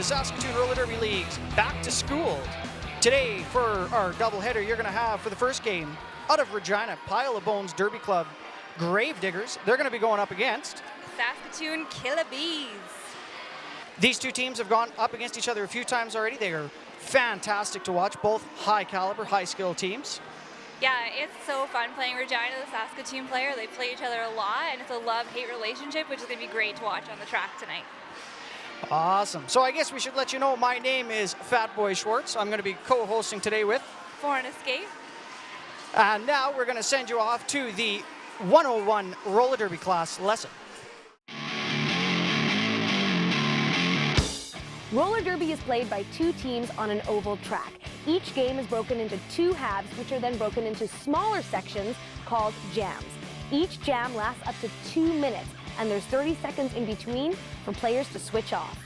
Saskatoon Roller Derby League's back to school. Today for our doubleheader, you're going to have for the first game out of Regina, Pile of Bones Derby Club, Gravediggers. They're going to be going up against Saskatoon Killa Bees. These two teams have gone up against each other a few times already. They are fantastic to watch, both high caliber, high skill teams. Yeah, it's so fun playing Regina, the Saskatoon player. They play each other a lot, and it's a love-hate relationship, which is going to be great to watch on the track tonight. Awesome. So I guess we should let you know my name is Fat Boy Schwartz. I'm going to be co-hosting today with Foreign Escape. And now we're going to send you off to the 101 roller derby class lesson. Roller derby is played by two teams on an oval track. Each game is broken into two halves, which are then broken into smaller sections called jams. Each jam lasts up to 2 minutes, and there's 30 seconds in between for players to switch off.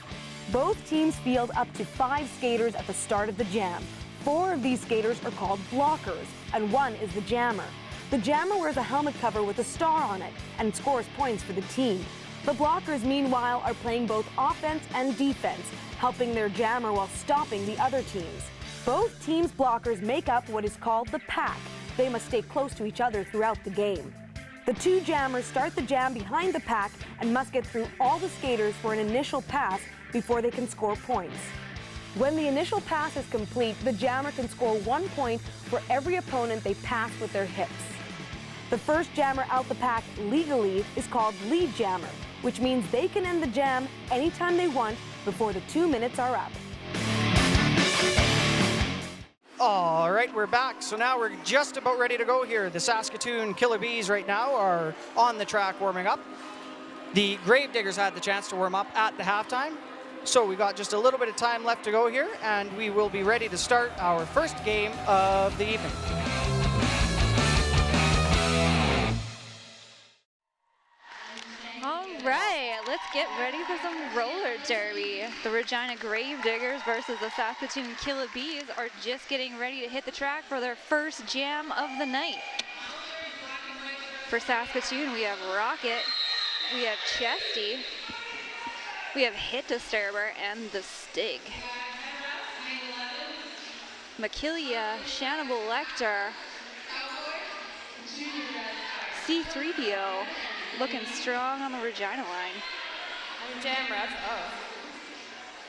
Both teams field up to 5 skaters at the start of the jam. 4 of these skaters are called blockers, and 1 is the jammer. The jammer wears a helmet cover with a star on it and scores points for the team. The blockers, meanwhile, are playing both offense and defense, helping their jammer while stopping the other teams. Both teams' blockers make up what is called the pack. They must stay close to each other throughout the game. The two jammers start the jam behind the pack and must get through all the skaters for an initial pass before they can score points. When the initial pass is complete, the jammer can score 1 point for every opponent they pass with their hips. The first jammer out the pack legally is called lead jammer, which means they can end the jam anytime they want before the 2 minutes are up. All right, we're back. So now we're just about ready to go here. The Saskatoon Killa Bees right now are on the track warming up. The Gravediggers had the chance to warm up at the halftime. So we got just a little bit of time left to go here, and we will be ready to start our first game of the evening. All right, let's get ready for some roller derby. The Regina Gravediggers versus the Saskatoon Killa Bees are just getting ready to hit the track for their first jam of the night. For Saskatoon, we have Rocket, we have Chesty, we have Hit Disturber, and the Stig. Makilia, Shannibal Lecter, C3PO, looking strong on the Regina line. I'm Jam Ref. Oh,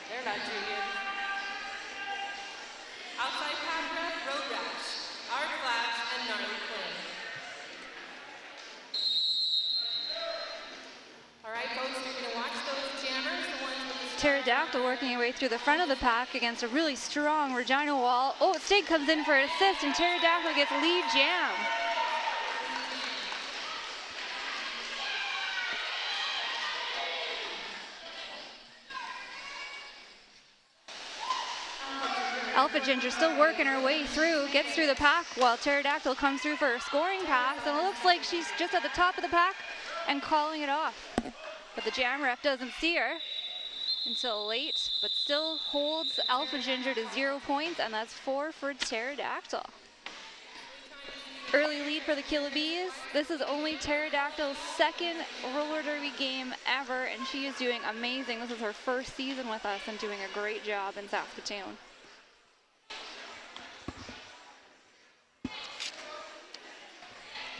they're not too good. Outside pass ref, Road Rash, Art Flash, and Gnarly Quinn. All right, folks, you're going to watch those jammers, the ones with the Pterodactyl working her way through the front of the pack against a really strong Regina wall. Oh, Stig comes in for an assist, and Pterodactyl gets lead jam. Alpha Ginger still working her way through, gets through the pack while Pterodactyl comes through for a scoring pass, and it looks like she's just at the top of the pack and calling it off. But the jam ref doesn't see her until late, but still holds Alpha Ginger to 0 points, and that's 4 for Pterodactyl. Early lead for the Killa Bees. This is only Pterodactyl's second roller derby game ever, and she is doing amazing. This is her first season with us and doing a great job in Saskatoon.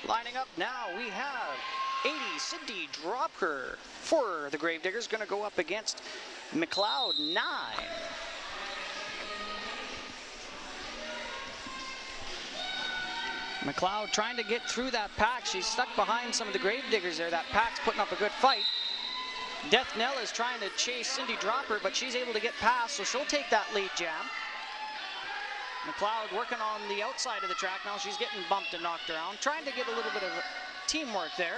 Lining up now, we have 80 Cindy Dropper for the Gravediggers, going to go up against McLeod 9. McLeod trying to get through that pack. She's stuck behind some of the Gravediggers there. That pack's putting up a good fight. Death Knell is trying to chase Cindy Dropper, but she's able to get past, so she'll take that lead jam. McLeod working on the outside of the track now. She's getting bumped and knocked around, trying to get a little bit of teamwork there.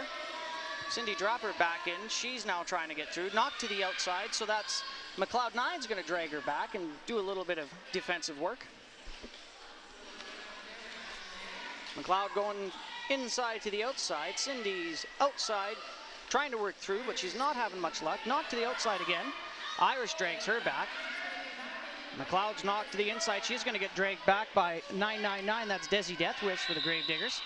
Cindy Dropper back in. She's now trying to get through. Knocked to the outside, so that's McLeod 9's going to drag her back and do a little bit of defensive work. McLeod going inside to the outside. Cindy's outside, trying to work through, but she's not having much luck. Knocked to the outside again. Irish drags her back. McLeod's knocked to the inside. She's going to get dragged back by 999. That's Desi Deathwish for the Gravediggers.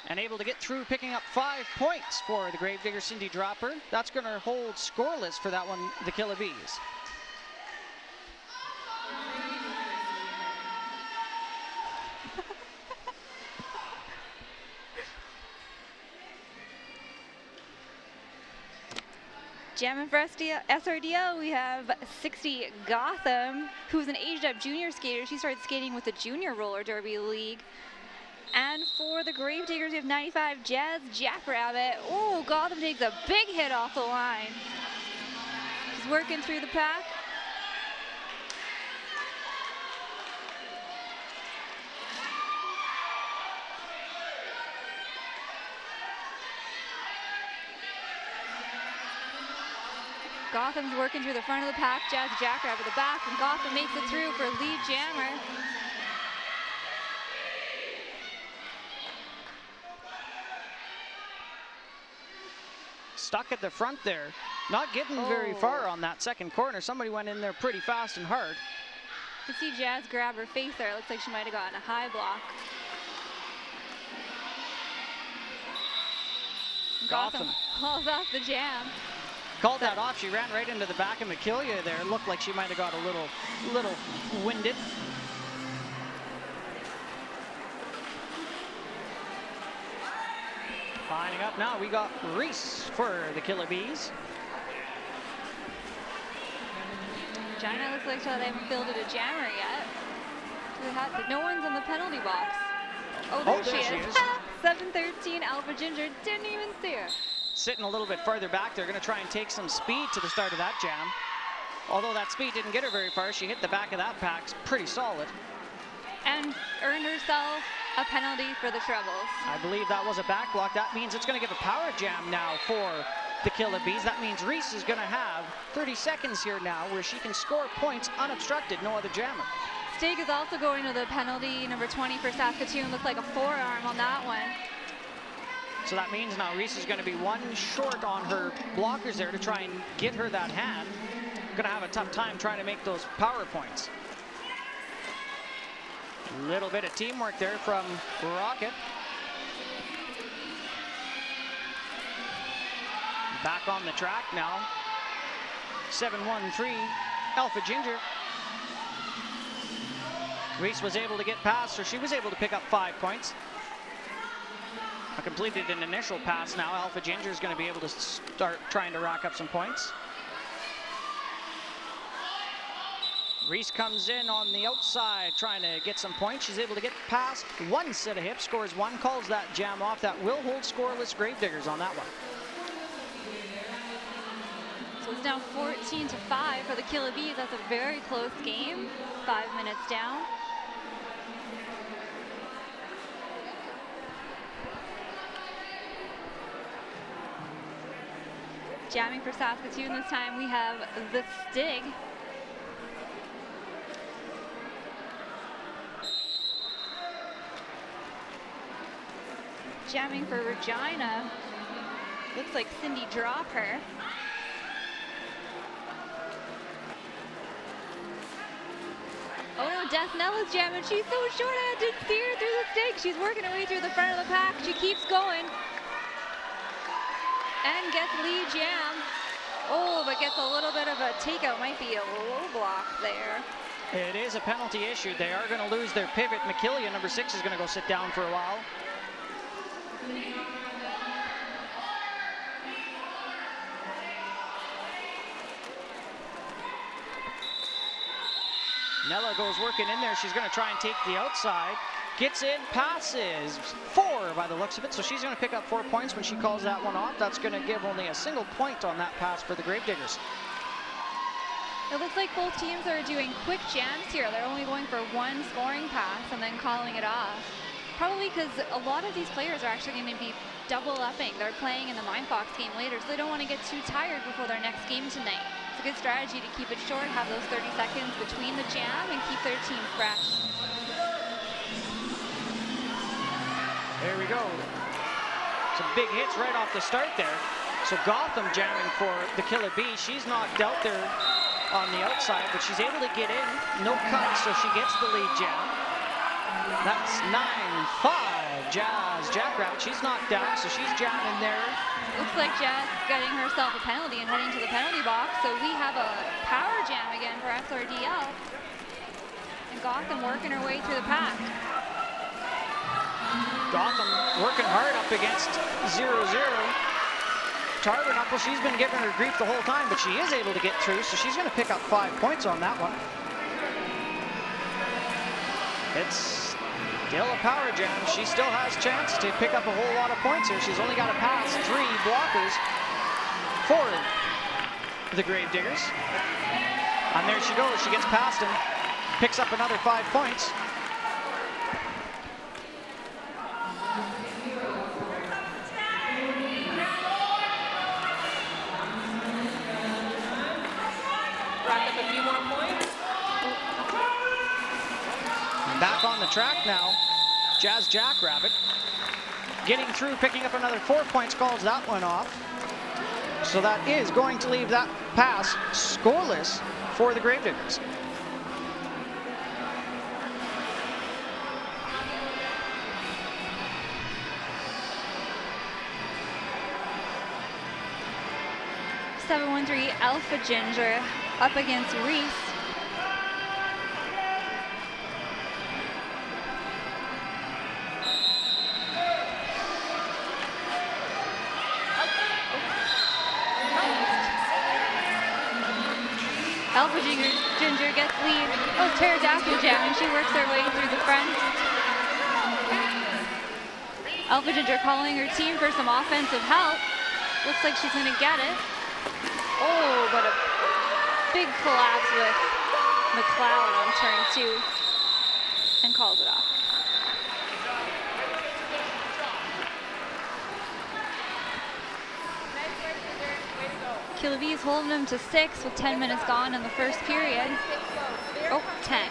And able to get through, picking up 5 points for the Gravediggers, Cindy Dropper. That's going to hold scoreless for that one, the Killa Bees. Jamming for SRDL, we have 60 Gotham, who's an aged-up junior skater. She started skating with the Junior Roller Derby League. And for the Gravediggers, we have 95 Jazz Jackrabbit. Oh, Gotham takes a big hit off the line. She's working through the pack. Gotham's working through the front of the pack, Jazz Jackrabbit at the back, and Gotham makes it through for lead jammer. Stuck at the front there, not getting very far on that second corner. Somebody went in there pretty fast and hard. You can see Jazz grab her face there. It looks like she might have gotten a high block. Gotham hauls off the jam. Called that off. She ran right into the back of McKillia there. It looked like she might have got a little winded. Lining up now, we got Reese for the Killa Bees. Regina looks like they haven't fielded a jammer yet. No one's in the penalty box. Oh, there she is. 7-13, Alpha Ginger didn't even see her. Sitting a little bit farther back, they're going to try and take some speed to the start of that jam. Although that speed didn't get her very far, she hit the back of that pack pretty solid. And earned herself a penalty for the trebles. I believe that was a back block. That means it's going to give a power jam now for the Killa Bees. That means Reese is going to have 30 seconds here now where she can score points unobstructed, no other jammer. Stig is also going to the penalty, number 20 for Saskatoon. Looked like a forearm on that one. So that means now Reese is going to be one short on her blockers there to try and get her that hand. Going to have a tough time trying to make those power points. A little bit of teamwork there from Rocket. Back on the track now. 7-1-3, Alpha Ginger. Reese was able to get past, so she was able to pick up 5 points. Completed an initial pass now. Alpha Ginger is going to be able to start trying to rack up some points. Reese comes in on the outside trying to get some points. She's able to get past one set of hips, scores one, calls that jam off. That will hold scoreless Gravediggers on that one. So it's now 14-5 for the Killa Bees. That's a very close game. 5 minutes down. Jamming for Saskatoon this time, we have the Stig. Jamming for Regina. Looks like Cindy Dropper. Oh no, Death Nella's jamming. She's so short, I didn't see her through the Stig. She's working her way through the front of the pack. She keeps going. And gets lead jam. Oh, but gets a little bit of a takeout. Might be a low block there. It is a penalty issue. They are going to lose their pivot. McKillia, number 6, is going to go sit down for a while. Nella goes working in there. She's going to try and take the outside. Gets in, passes 4 by the looks of it. So she's going to pick up 4 points when she calls that one off. That's going to give only a single point on that pass for the Gravediggers. It looks like both teams are doing quick jams here. They're only going for one scoring pass and then calling it off. Probably because a lot of these players are actually going to be double-upping. They're playing in the Mindfox game later, so they don't want to get too tired before their next game tonight. It's a good strategy to keep it short, have those 30 seconds between the jam, and keep their team fresh. There we go. Some big hits right off the start there. So Gotham jamming for the Killa Bees. She's knocked out there on the outside, but she's able to get in. No cut, so she gets the lead jam. That's 9-5. Jazz Jackrabbit. She's knocked down, so she's jamming there. Looks like Jazz getting herself a penalty and heading to the penalty box. So we have a power jam again for SRDL. And Gotham working her way through the pack. Gotham working hard up against 0-0. Tabernacle, she's been giving her grief the whole time, but she is able to get through, so she's going to pick up 5 points on that one. It's still a power jam. She still has a chance to pick up a whole lot of points here. She's only got to pass 3 blockers for the Gravediggers. And there she goes. She gets past him, picks up another 5 points. Rack up a few more points. Back on the track now, Jazz Jackrabbit. Getting through, picking up another 4 points, calls that one off. So that is going to leave that pass scoreless for the Gravediggers. .713 Alpha Ginger up against Reese. Alpha Ginger gets lead. Oh, pterodactyl jam, and she works her way through the front. Alpha Ginger calling her team for some offensive help. Looks like she's gonna get it. Oh, but a big collapse with McLeod on turn 2 and calls it off. Killa Bees holding them to 6 with 10 minutes gone in the first period. Oh, 10.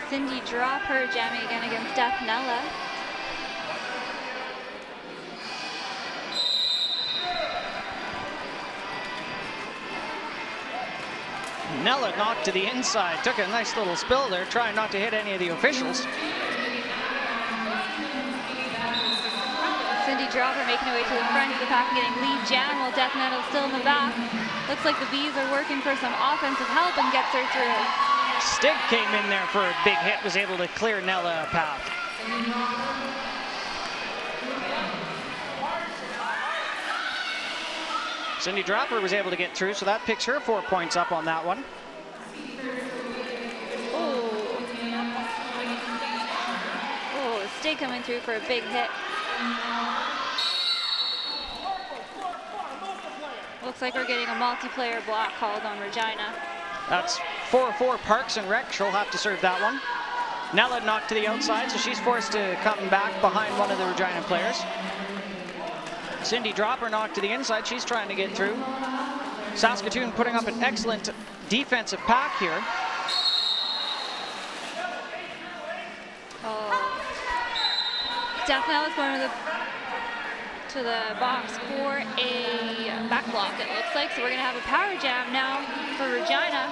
Cindy drop her jamming again against Death Nella. Nella knocked to the inside, took a nice little spill there, trying not to hit any of the officials. Cindy Dropper making her way to the front of the pack and getting lead jam while Death Nella still in the back. Looks like the Bees are working for some offensive help and gets her through. Stig came in there for a big hit, was able to clear Nella a path. Cindy Dropper was able to get through, so that picks her 4 points up on that one. Oh, Stig coming through for a big hit. Looks like we're getting a multiplayer block called on Regina. That's 4-4 Parks and Rec. She'll have to serve that one. Nella knocked to the outside, so she's forced to come back behind one of the Regina players. Cindy Dropper knocked to the inside. She's trying to get through. Saskatoon putting up an excellent defensive pack here. Oh. Death Nella's going to the box for a back block, it looks like. So we're going to have a power jam now for Regina.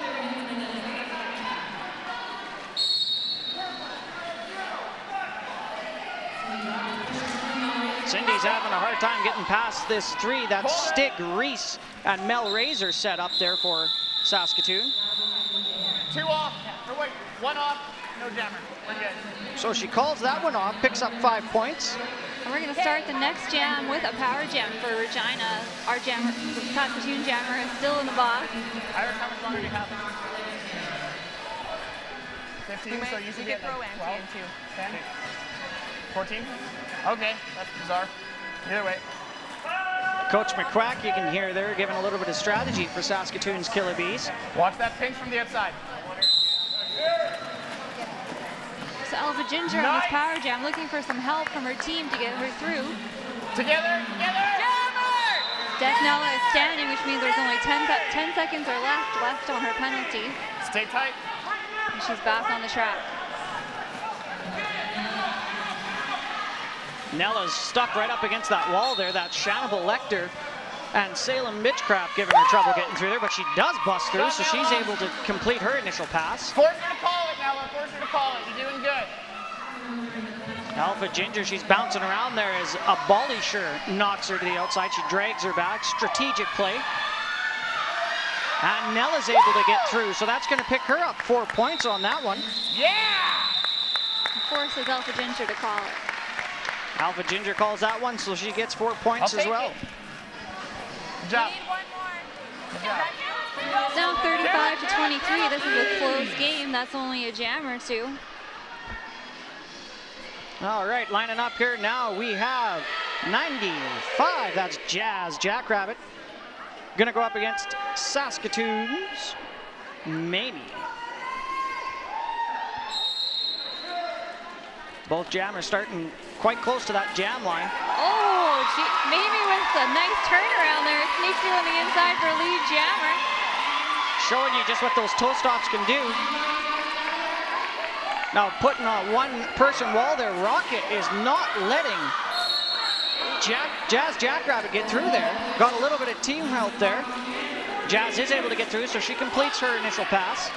Cindy's having a hard time getting past this 3. That's Stig, Reese, and Mel Razor set up there for Saskatoon. 2 off. No, wait. 1 off. No jammer. We're good. So she calls that one off, picks up 5 points. And we're going to start the next jam with a power jam for Regina. Our jammer, the Saskatoon jammer, is still in the box. Iris, how much longer do you have? 15, so you should get like 12, 10, 14? Okay, that's bizarre. Either way. Coach McQuack, you can hear there, giving a little bit of strategy for Saskatoon's Killa Bees. Watch that pinch from the outside. So Alpha Ginger on this power jam looking for some help from her team to get her through. Together, together! Jammer! Nella is standing, which means there's only 10 seconds or left on her penalty. Stay tight. And she's back on the track. Nella's stuck right up against that wall there. That's Shannibal Lecter and Salem Mitchcraft giving her trouble getting through there, but she does bust through, so she's able to complete her initial pass. Force her to call it, Nella. Force her to call it. You're doing good. Alpha Ginger, she's bouncing around there as Abolisher knocks her to the outside. She drags her back. Strategic play. And Nella's able to get through, so that's going to pick her up 4 points on that one. Yeah! Forces Alpha Ginger to call it. Alpha Ginger calls that one, so she gets 4 points as well. Good job. It's now 35 to 23. This is a close game. That's only a jam or two. All right, lining up here now, we have 95. That's Jazz Jackrabbit. Gonna go up against Saskatoon's Mamie. Both jammers starting quite close to that jam line. Oh, Mamie with a nice turnaround there. Sneaks through on the inside for lead jammer. Showing you just what those toe stops can do. Now putting a one-person wall there, Rocket is not letting Jazz Jackrabbit get through there. Got a little bit of team help there. Jazz is able to get through, so she completes her initial pass.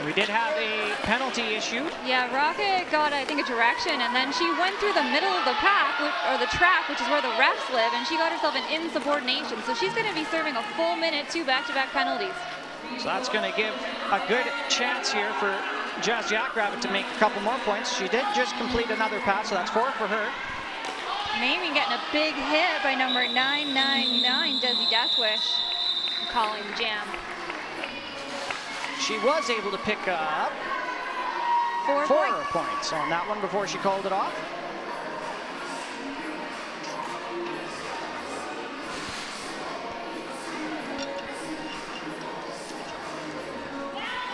We did have a penalty issued. Yeah, Rocket got, I think, a direction, and then she went through the middle of the pack, or the track, which is where the refs live, and she got herself an insubordination. So she's going to be serving a full minute, 2 back-to-back penalties. So that's going to give a good chance here for Jazz Jackrabbit to make a couple more points. She did just complete another pass, so that's 4 for her. Mamie getting a big hit by number 999, Desi Deathwish, calling the jam. She was able to pick up 4 points on that one before she called it off.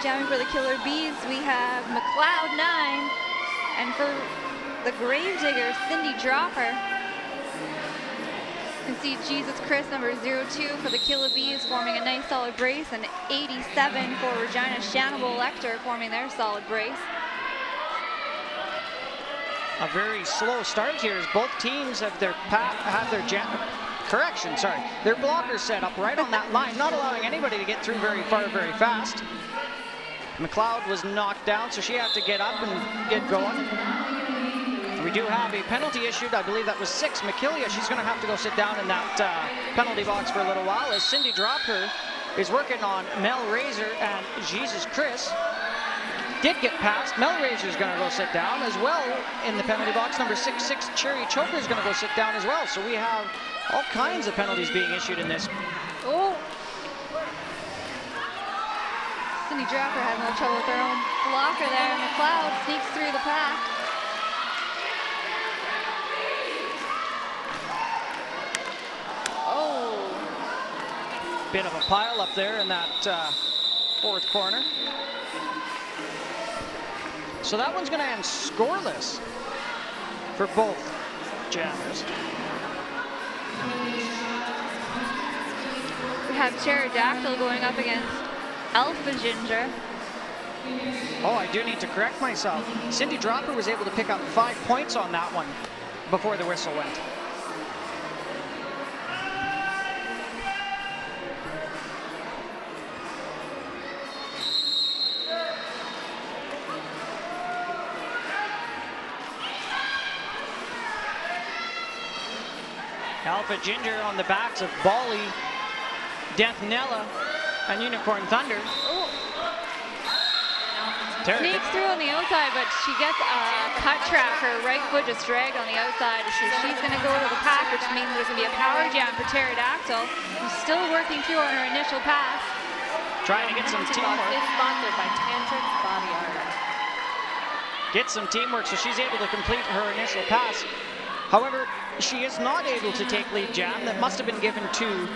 Jamming for the Killer Bees, we have McLeod 9, and for the Gravedigger, Cindy Dropper. You can see Jesus Chris, number 02 for the Killa Bees, forming a nice solid brace, and 87 for Regina Shannibal Lecter, forming their solid brace. A very slow start here as both teams have their their blockers set up right on that line, not allowing anybody to get through very far, very fast. McLeod was knocked down, so she had to get up and get going. We do have a penalty issued. I believe that was 6. McKillia, she's going to have to go sit down in that penalty box for a little while as Cindy Dropper is working on Mel Razor and Jesus Chris. Did get past. Mel Razor is going to go sit down as well in the penalty box. Number 66, Cherry Choker is going to go sit down as well. So we have all kinds of penalties being issued in this. Oh. Cindy Dropper had no trouble with her own blocker there. McLeod sneaks through the pack. Bit of a pile up there in that 4th corner. So that one's going to end scoreless for both jammers. We have Pterodactyl going up against Alpha Ginger. Oh, I do need to correct myself. Cindy Dropper was able to pick up 5 points on that one before the whistle went. Alpha Ginger on the backs of Bali, Death Nella, and Unicorn Thunder. Sneaks through on the outside, but she gets a cut track. Her right foot just dragged on the outside. So she's going to go to the pack, which means there's going to be a power jam for Pterodactyl, who's still working through on her initial pass. Trying to get some teamwork. Is sponsored by Tantric Body Art. Get some teamwork, so she's able to complete her initial pass. However, she is not able to take lead jam. That must have been given to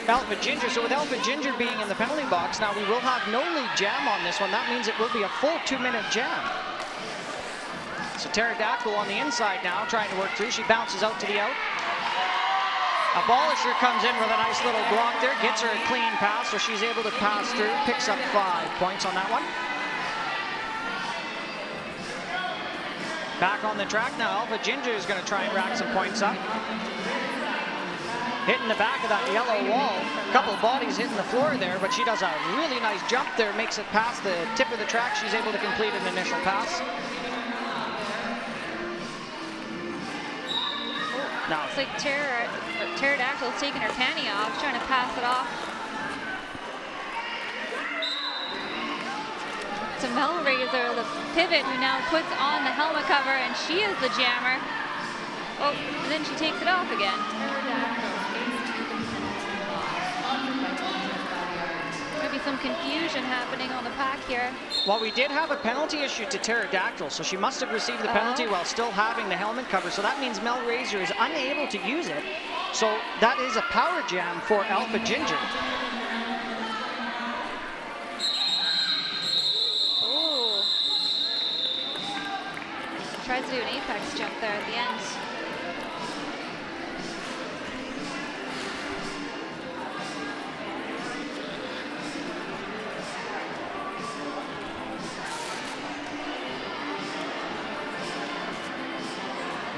Alpha Ginger. So with Alpha Ginger being in the penalty box, now we will have no lead jam on this one. That means it will be a full 2-minute jam. So Pterodactyl on the inside now, trying to work through. She bounces out to the out. Abolisher comes in with a nice little block there, gets her a clean pass, so she's able to pass through, picks up 5 points on that one. Back on the track now, Alpha Ginger is going to try and rack some points up. Hitting the back of that yellow wall. A couple of bodies hitting the floor there, but she does a really nice jump there, makes it past the tip of the track. She's able to complete an initial pass. Now, It's like Pterodactyl's taking her panty off, trying to pass it off to Melraiser, the pivot, who now puts on the helmet cover, and she is the jammer. Oh, and then she takes it off again. Maybe some confusion happening on the pack here. well, we did have a penalty issued to Pterodactyl, so she must have received the penalty while still having the helmet cover. So that means Melraiser is unable to use it. So that is a power jam for Alpha Ginger. Oh. Tries to do an apex jump there at the end.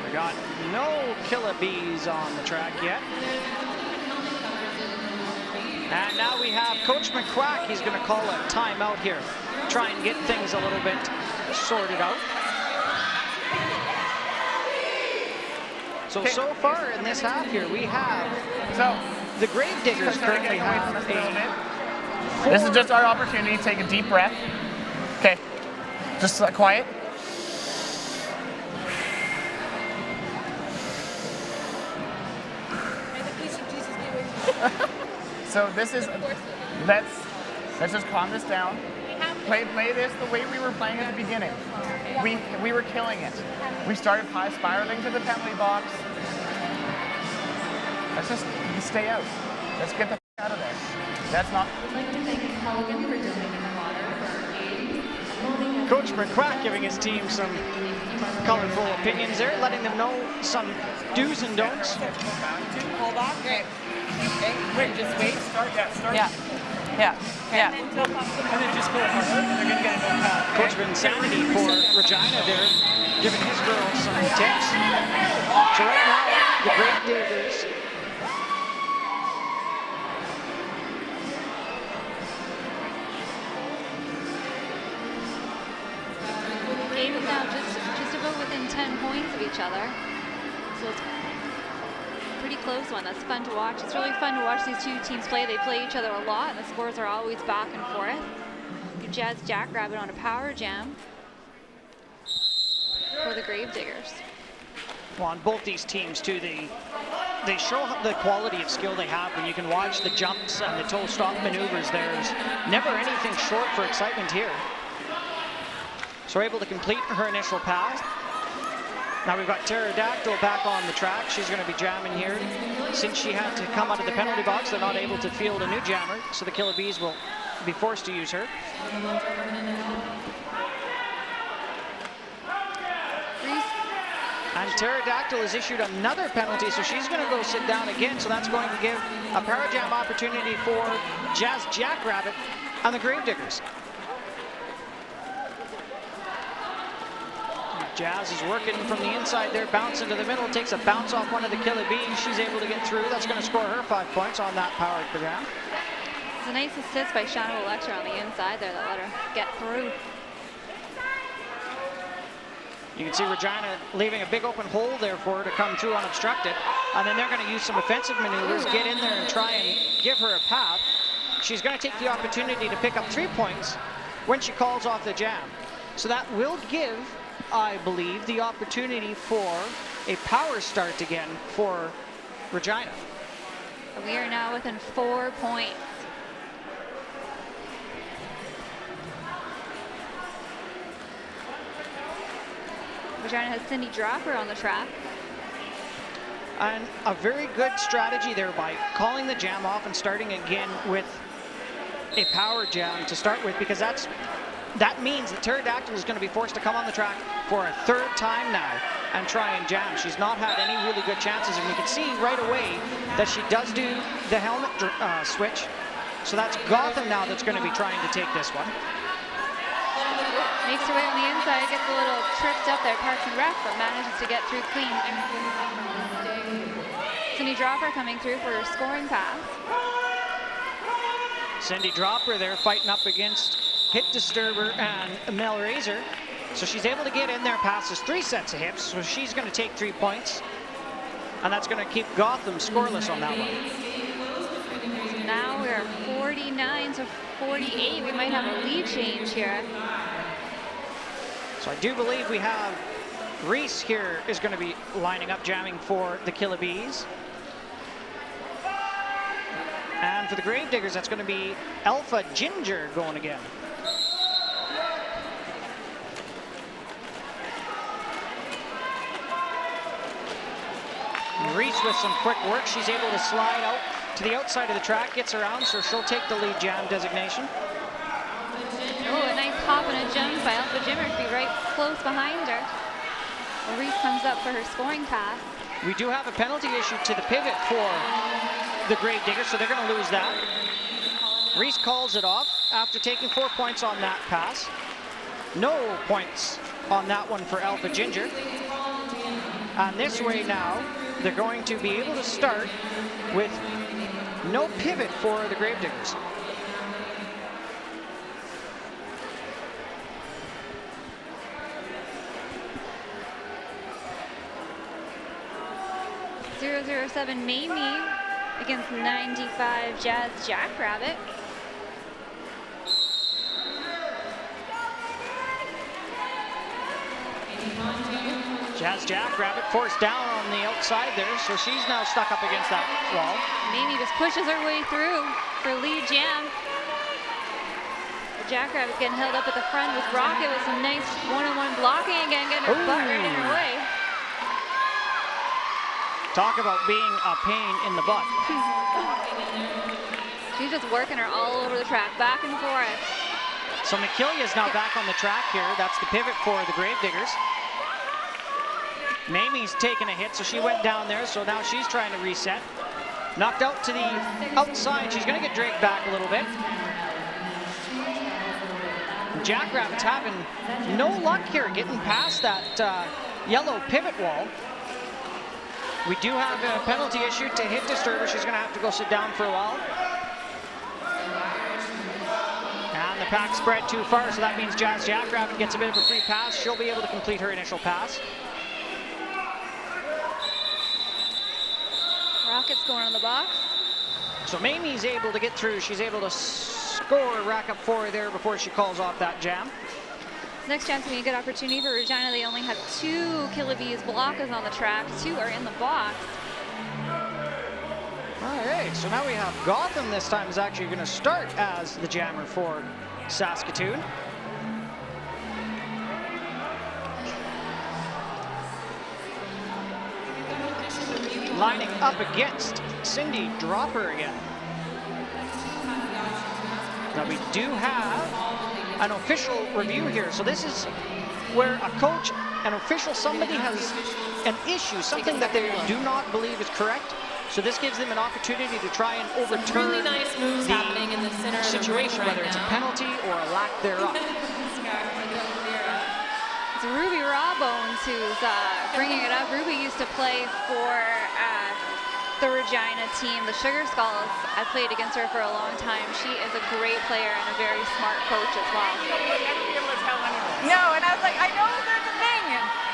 We got no Killa Bees on the track yet. And now we have Coach McQuack. He's going to call a timeout here. Try and get things a little bit sorted out. So far in this half here, we have the Gravediggers currently have a This is just our opportunity to take a deep breath. Okay, just quiet. So this is, let's just calm this down. Play this the way we were playing at the beginning. We were killing it. We started high spiraling to the penalty box. Let's just stay out. Let's get the out of there. That's not. Coach McQuack giving his team some colorful opinions there, letting them know some do's and don'ts. Hold on. Great. Okay. Wait, just wait. Start. Yeah. And then just go harder. They're going to get a no count. Coach of Insanity for Regina there, giving his girls some tips. So right now, the Gravediggers Game is now just about within 10 points of each other. So it's a pretty close one. That's fun to watch. It's really fun to watch these two teams play. They play each other a lot, and the scores are always back and forth. Jazz Jackrabbit on a power jam for the Gravediggers. well, on both these teams too, they show the quality of skill they have when you can watch the jumps and the toe stop maneuvers. There's never anything short for excitement here. So we're able to complete her initial pass. Now we've got Pterodactyl back on the track. She's going to be jamming here. Since she had to come out of the penalty box, they're not able to field a new jammer, so the Killa Bees will be forced to use her. And Pterodactyl has issued another penalty, so she's going to go sit down again. So that's going to give a power jam opportunity for Jazz Jackrabbit and the Gravediggers. Jazz is working from the inside there, bouncing to the middle, takes a bounce off one of the Killa Bees. She's able to get through. That's going to score her 5 points on that powered jam. It's a nice assist by Shadow Electra on the inside there that let her get through. You can see Regina leaving a big open hole there for her to come through unobstructed. And then they're going to use some offensive maneuvers, get in there and try and give her a path. She's going to take the opportunity to pick up 3 points when she calls off the jam. So that will give, I believe, the opportunity for a power start again for Regina. We are now within 4 points. Regina has Cindy Dropper on the track. And a very good strategy there by calling the jam off and starting again with a power jam to start with, because that's that means that Pterodactyl is going to be forced to come on the track for a third time now and try and jam. She's not had any really good chances, and we can see right away that she does do the helmet switch. So that's Gotham now that's going to be trying to take this one. Makes her way on the inside, gets a little tripped up there, Parks and Rec, but manages to get through clean. Cindy Dropper coming through for her scoring pass. Cindy Dropper there fighting up against Hit Disturber and Mel Razor. So she's able to get in there, passes 3 sets of hips, so she's going to take 3 points. And that's going to keep Gotham scoreless on that one. So now we're 49 to 48. We might have a lead change here. So I do believe we have Reese here is going to be lining up jamming for the Killa Bees. And for the Gravediggers, that's going to be Alpha Ginger going again. Reese with some quick work. She's able to slide out to the outside of the track, gets around, so she'll take the lead jam designation. Oh, a nice hop and a jump by Alpha Ginger to be right close behind her. Well, Reese comes up for her scoring pass. We do have a penalty issue to the pivot for the Gravediggers, so they're going to lose that. Reese calls it off after taking 4 points on that pass. No points on that one for Alpha Ginger. And this way now, they're going to be able to start with no pivot for the Gravediggers. .007 Mamie against 95 Jazz Jackrabbit. Jazz Jackrabbit forced down on the outside there, so she's now stuck up against that wall. Mamie just pushes her way through for lead jam. The Jackrabbit getting held up at the front with Rocket with some nice one-on-one blocking again, getting her butt right in her way. Talk about being a pain in the butt. She's just working her all over the track, back and forth. So McKillia's now back on the track here. That's the pivot for the Gravediggers. Mamie's taking a hit, so she went down there, so now she's trying to reset. Knocked out to the outside. She's going to get dragged back a little bit. Jackrabbit's having no luck here getting past that yellow pivot wall. We do have a penalty issue to Hit Disturber. She's going to have to go sit down for a while. And the pack spread too far, so that means Jazz Jackrabbit gets a bit of a free pass. She'll be able to complete her initial pass. Rocket's going on the box. So Mamie's able to get through. She's able to score, rack up 4 there before she calls off that jam. Next chance to be a good opportunity for Regina. They only have 2 Killa Bees blockers on the track. 2 are in the box. All right, so now we have Gotham this time is actually going to start as the jammer for Saskatoon. Lining up against Cindy Dropper again. Now we do have an official review here. So this is where a coach, an official, somebody has an issue, something that they do not believe is correct. So this gives them an opportunity to try and overturn really nice moves happening in the center of the situation, ring right whether it's a now. penalty or a lack thereof. It's Ruby Rawbones who's bringing it up. Ruby used to play for the Regina team, the Sugar Skulls. I played against her for a long time. She is a great player and a very smart coach as well. No, and I was like, I know there's a thing.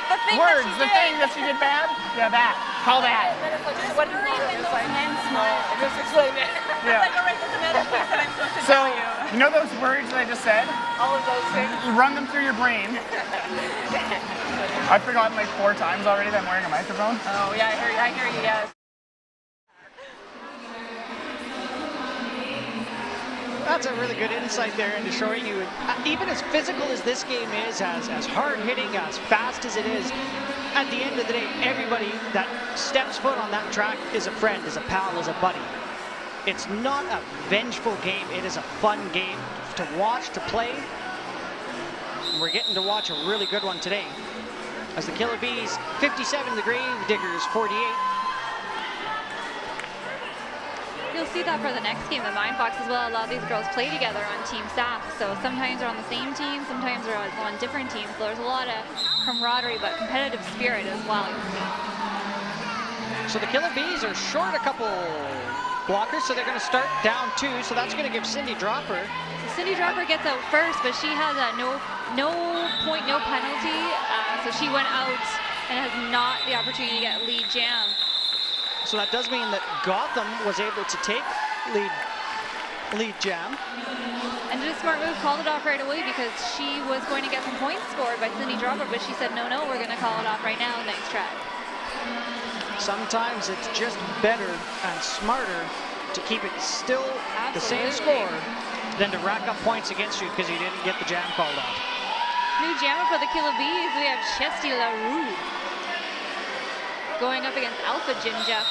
The thing Words, that she the did. thing that she did bad? Yeah, that. Call that. And then it's like, what do you want? It's like, just explain it. Yeah. Like, all right, there's another piece that I'm supposed to So, tell you. you know those words that I just said? All of those things. You run them through your brain. I've forgotten like 4 times already that I'm wearing a microphone. Oh, yeah, I hear you, yes. That's a really good insight there into showing you, even as physical as this game is, as hard-hitting, as fast as it is, at the end of the day, everybody that steps foot on that track is a friend, is a pal, is a buddy. It's not a vengeful game. It is a fun game to watch, to play. And we're getting to watch a really good one today. As the Killa Bees 57, the Grave Diggers 48. You'll see that for the next game, the Mind Fox as well. A lot of these girls play together on Team Sask, so sometimes they're on the same team, sometimes they're on different teams. So there's a lot of camaraderie, but competitive spirit as well. So the Killa Bees are short a couple blockers, so they're going to start down 2. So that's going to give Cindy Dropper. So Cindy Dropper gets out first, but she has a no point, no penalty. So she went out and has not the opportunity to get lead jam. So that does mean that Gotham was able to take lead jam. And just a smart move, called it off right away because she was going to get some points scored by Cindy Dropper, but she said, no, we're going to call it off right now, next track. Sometimes it's just better and smarter to keep it still the same score than to rack up points against you because you didn't get the jam called off. New jammer for the Killa Bees, we have Chesty LaRue going up against Alpha Ginger.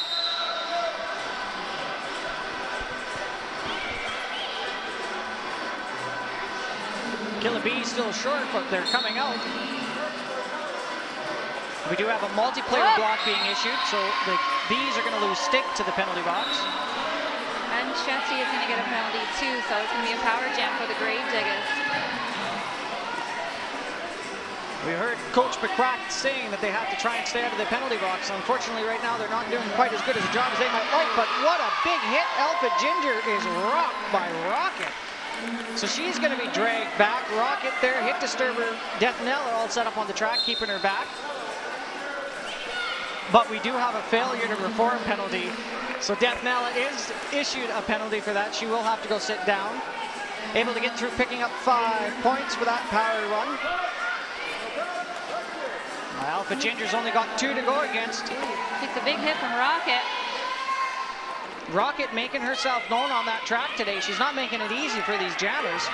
Killa Bees still short, but they're coming out. We do have a multiplayer block being issued, so the Bees are going to lose stick to the penalty box. And Chesty is going to get a penalty too, so it's going to be a power jam for the Grave Diggers. We heard Coach McCrack saying that they have to try and stay out of the penalty box. Unfortunately, right now, they're not doing quite as good as a job as they might like, but what a big hit. Alpha Ginger is rocked by Rocket. So she's going to be dragged back. Rocket there, hit disturber. Death Knell are all set up on the track, keeping her back. But we do have a failure to reform penalty. So Death Knell is issued a penalty for that. She will have to go sit down. Able to get through, picking up 5 points for that power run. Alpha Ginger's only got 2 to go against. It's a big hit from Rocket. Rocket making herself known on that track today. She's not making it easy for these jammers.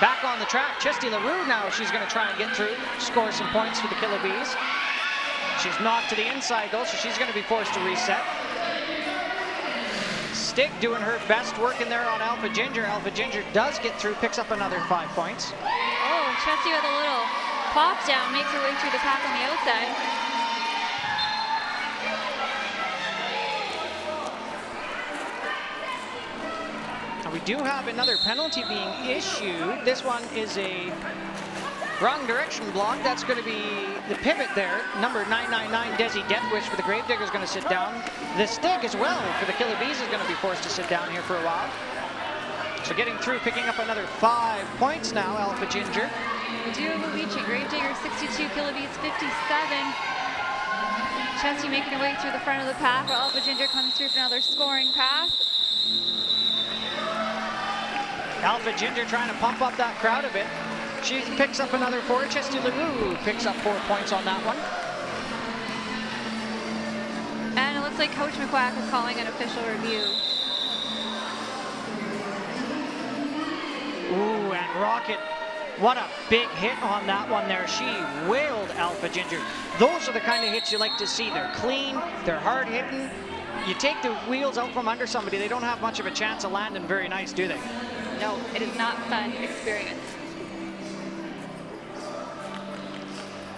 Back on the track, Chesty LaRue now. She's going to try and get through, score some points for the Killa Bees. She's knocked to the inside though, so she's going to be forced to reset. Stick doing her best work in there on Alpha Ginger. Alpha Ginger does get through, picks up another 5 points. Oh, Chesty with a little pop down, makes her way through the pack on the outside. Now we do have another penalty being issued. This one is a wrong direction block. That's going to be the pivot there. Number 999, Desi Deathwish for the Grave Digger is going to sit down. The stick as well for the Killa Bees is going to be forced to sit down here for a while. So getting through, picking up another 5 points now, Alpha Ginger. We do have a leeching. Grave Digger 62, Killa Bees 57. Chesty making her way through the front of the pack while Alpha Ginger comes through for another scoring pass. Alpha Ginger trying to pump up that crowd a bit. She picks up another 4. Chesty LaRue picks up 4 points on that one. And it looks like Coach McQuack is calling an official review. Ooh, and Rocket, what a big hit on that one there. She wailed Alpha Ginger. Those are the kind of hits you like to see. They're clean, they're hard hitting. You take the wheels out from under somebody, they don't have much of a chance of landing very nice, do they? No, it is not fun experience.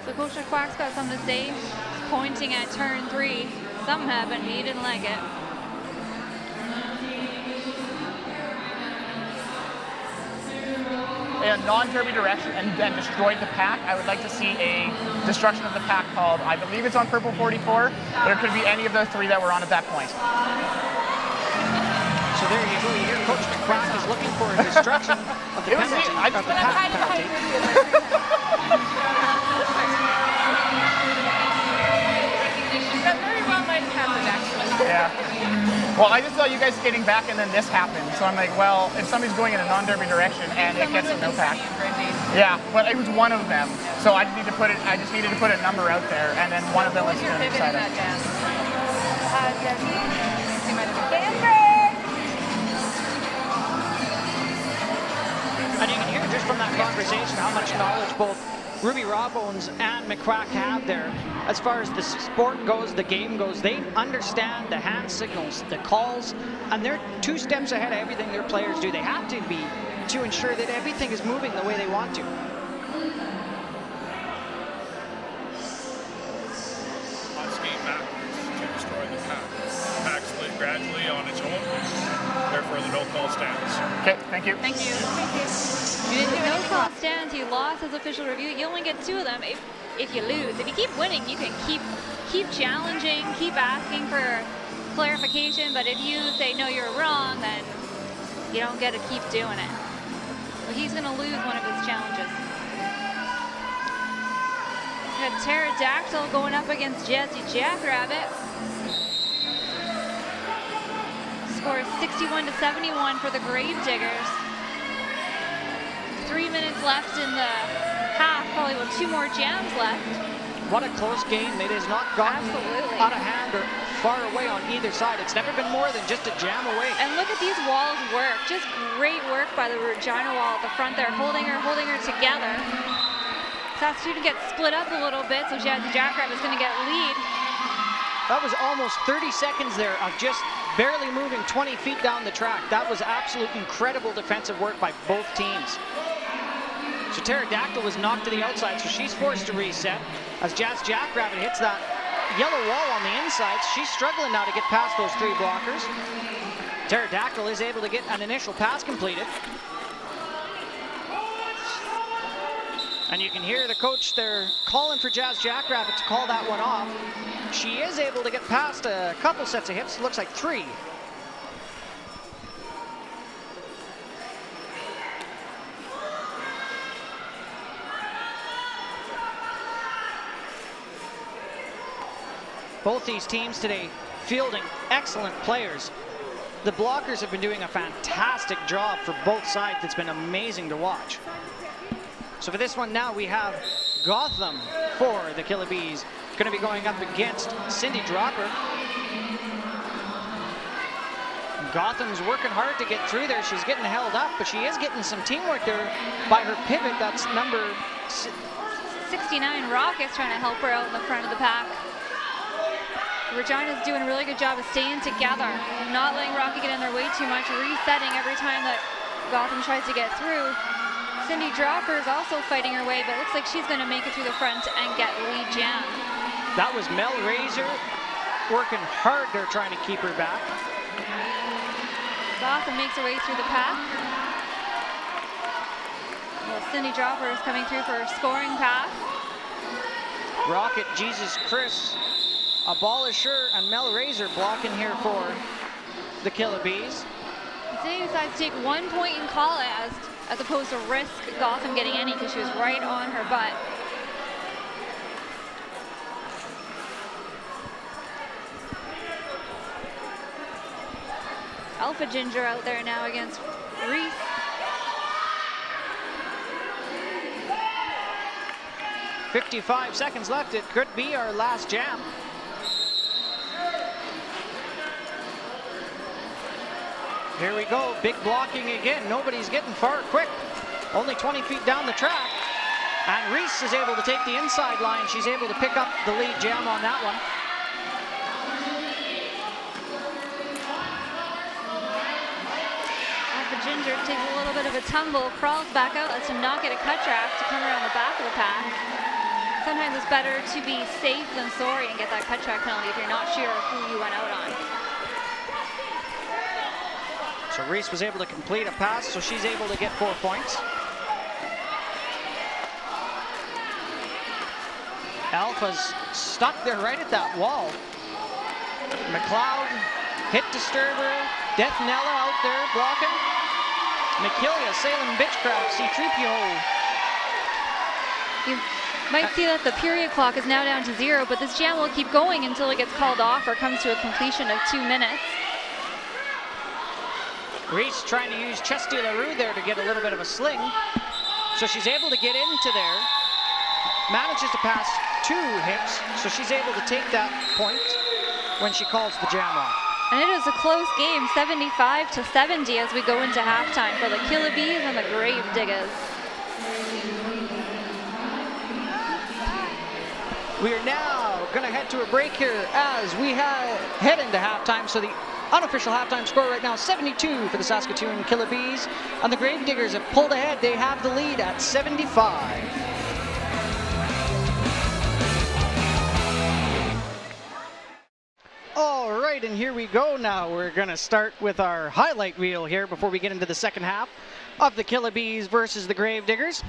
So Coach McQuack's got something to say. He's pointing at turn 3. Something happened, he didn't like it. A non-derby direction and then destroyed the pack. I would like to see a destruction of the pack called, I believe it's on purple 44, but it could be any of the 3 that were on at that point. So there you go. You hear Coach McCrack is looking for a destruction of the penalty, of the pack penalty. That very well might have happened, actually. Yeah. Well, I just saw you guys skating back and then this happened. So I'm like, well, if somebody's going in a non-derby direction and it gets a no pack. Yeah, but it was one of them. So I just needed to put a number out there, and then one of them was going to decide it. And you can hear just from that conversation how much knowledge both Ruby Rawbones and McQuack have there. As far as the sport goes, the game goes, they understand the hand signals, the calls, and they're 2 steps ahead of everything their players do. They have to be to ensure that everything is moving the way they want to. Let's skate backwards to destroy the pack. Pack split gradually on its own. Therefore, the no call stands. Okay, thank you. Thank you. You didn't no call stands. He lost his official review. You only get 2 of them if you lose. If you keep winning, you can keep challenging, keep asking for clarification. But if you say no, you're wrong, then you don't get to keep doing it. So he's going to lose one of his challenges. We got Pterodactyl going up against Jazzy Jackrabbit. Score is 61-71 for the Gravediggers. 3 minutes left in the half, probably about 2 more jams left. What a close game. It has not gotten Absolutely. out of hand or far away on either side. It's never been more than just a jam away. And look at these walls work. Just great work by the Regina wall at the front there, holding her together. Saskatoon gets split up a little bit, so Jazzy Jackrabbit is going to get lead. That was almost 30 seconds there of just barely moving 20 feet down the track. That was absolute incredible defensive work by both teams. So Pterodactyl was knocked to the outside, so she's forced to reset. As Jazzy Jackrabbit hits that yellow wall on the inside, she's struggling now to get past those 3 blockers. Pterodactyl is able to get an initial pass completed. And you can hear the coach there calling for Jazzy Jackrabbit to call that one off. She is able to get past a couple sets of hips, it looks like 3. Both these teams today fielding excellent players. The blockers have been doing a fantastic job for both sides. It's been amazing to watch. So for this one now, we have Gotham for the Killa Bees. Going to be going up against Cindy Dropper. Gotham's working hard to get through there. She's getting held up, but she is getting some teamwork there by her pivot. That's number 69 Rockets trying to help her out in the front of the pack. Regina's doing a really good job of staying together, not letting Rocky get in their way too much, resetting every time that Gotham tries to get through. Cindy Dropper is also fighting her way, but looks like she's going to make it through the front and get lead jam. That was Mel Razor working hard there trying to keep her back. Gotham makes her way through the pack. Well, Cindy Dropper is coming through for her scoring pass. Rocket, Jesus Chris, Abolisher, and Mel Razor blocking here for the Killa Bees. Today decides to take 1 point in call as opposed to risk Gotham getting any because she was right on her butt. Alpha Ginger out there now against Reese. "55 seconds left. It could be our last jam." Here we go, big blocking again. Nobody's getting far quick. Only 20 feet down the track. And Reese is able to take the inside line. She's able to pick up the lead jam on that one. Alpha Ginger takes a little bit of a tumble, crawls back out, lets him not get a cut track to come around the back of the pack. Sometimes it's better to be safe than sorry and get that cut track penalty if you're not sure who you went out on. So Reese was able to complete a pass, so she's able to get 4 points. Alpha's stuck there right at that wall. McLeod, Hit Disturber, Death Nella out there blocking. McKillia, Salem Bitchcraft, C-3PO. You might see that the period clock is now down to 0, but this jam will keep going until it gets called off or comes to a completion of 2 minutes. Reese trying to use Chesty LaRue there to get a little bit of a sling. So she's able to get into there. Manages to pass 2 hips, so she's able to take that point when she calls the jam off. And it is a close game, 75-70 as we go into halftime for the Killa Bees and the Gravediggers. We are now going to head to a break here as we head into halftime. So the Unofficial halftime score right now, 72 for the Saskatoon Killa Bees. And the Gravediggers have pulled ahead. They have the lead at 75. All right, and here we go now. We're going to start with our highlight reel here before we get into the second half of the Killa Bees versus the Gravediggers.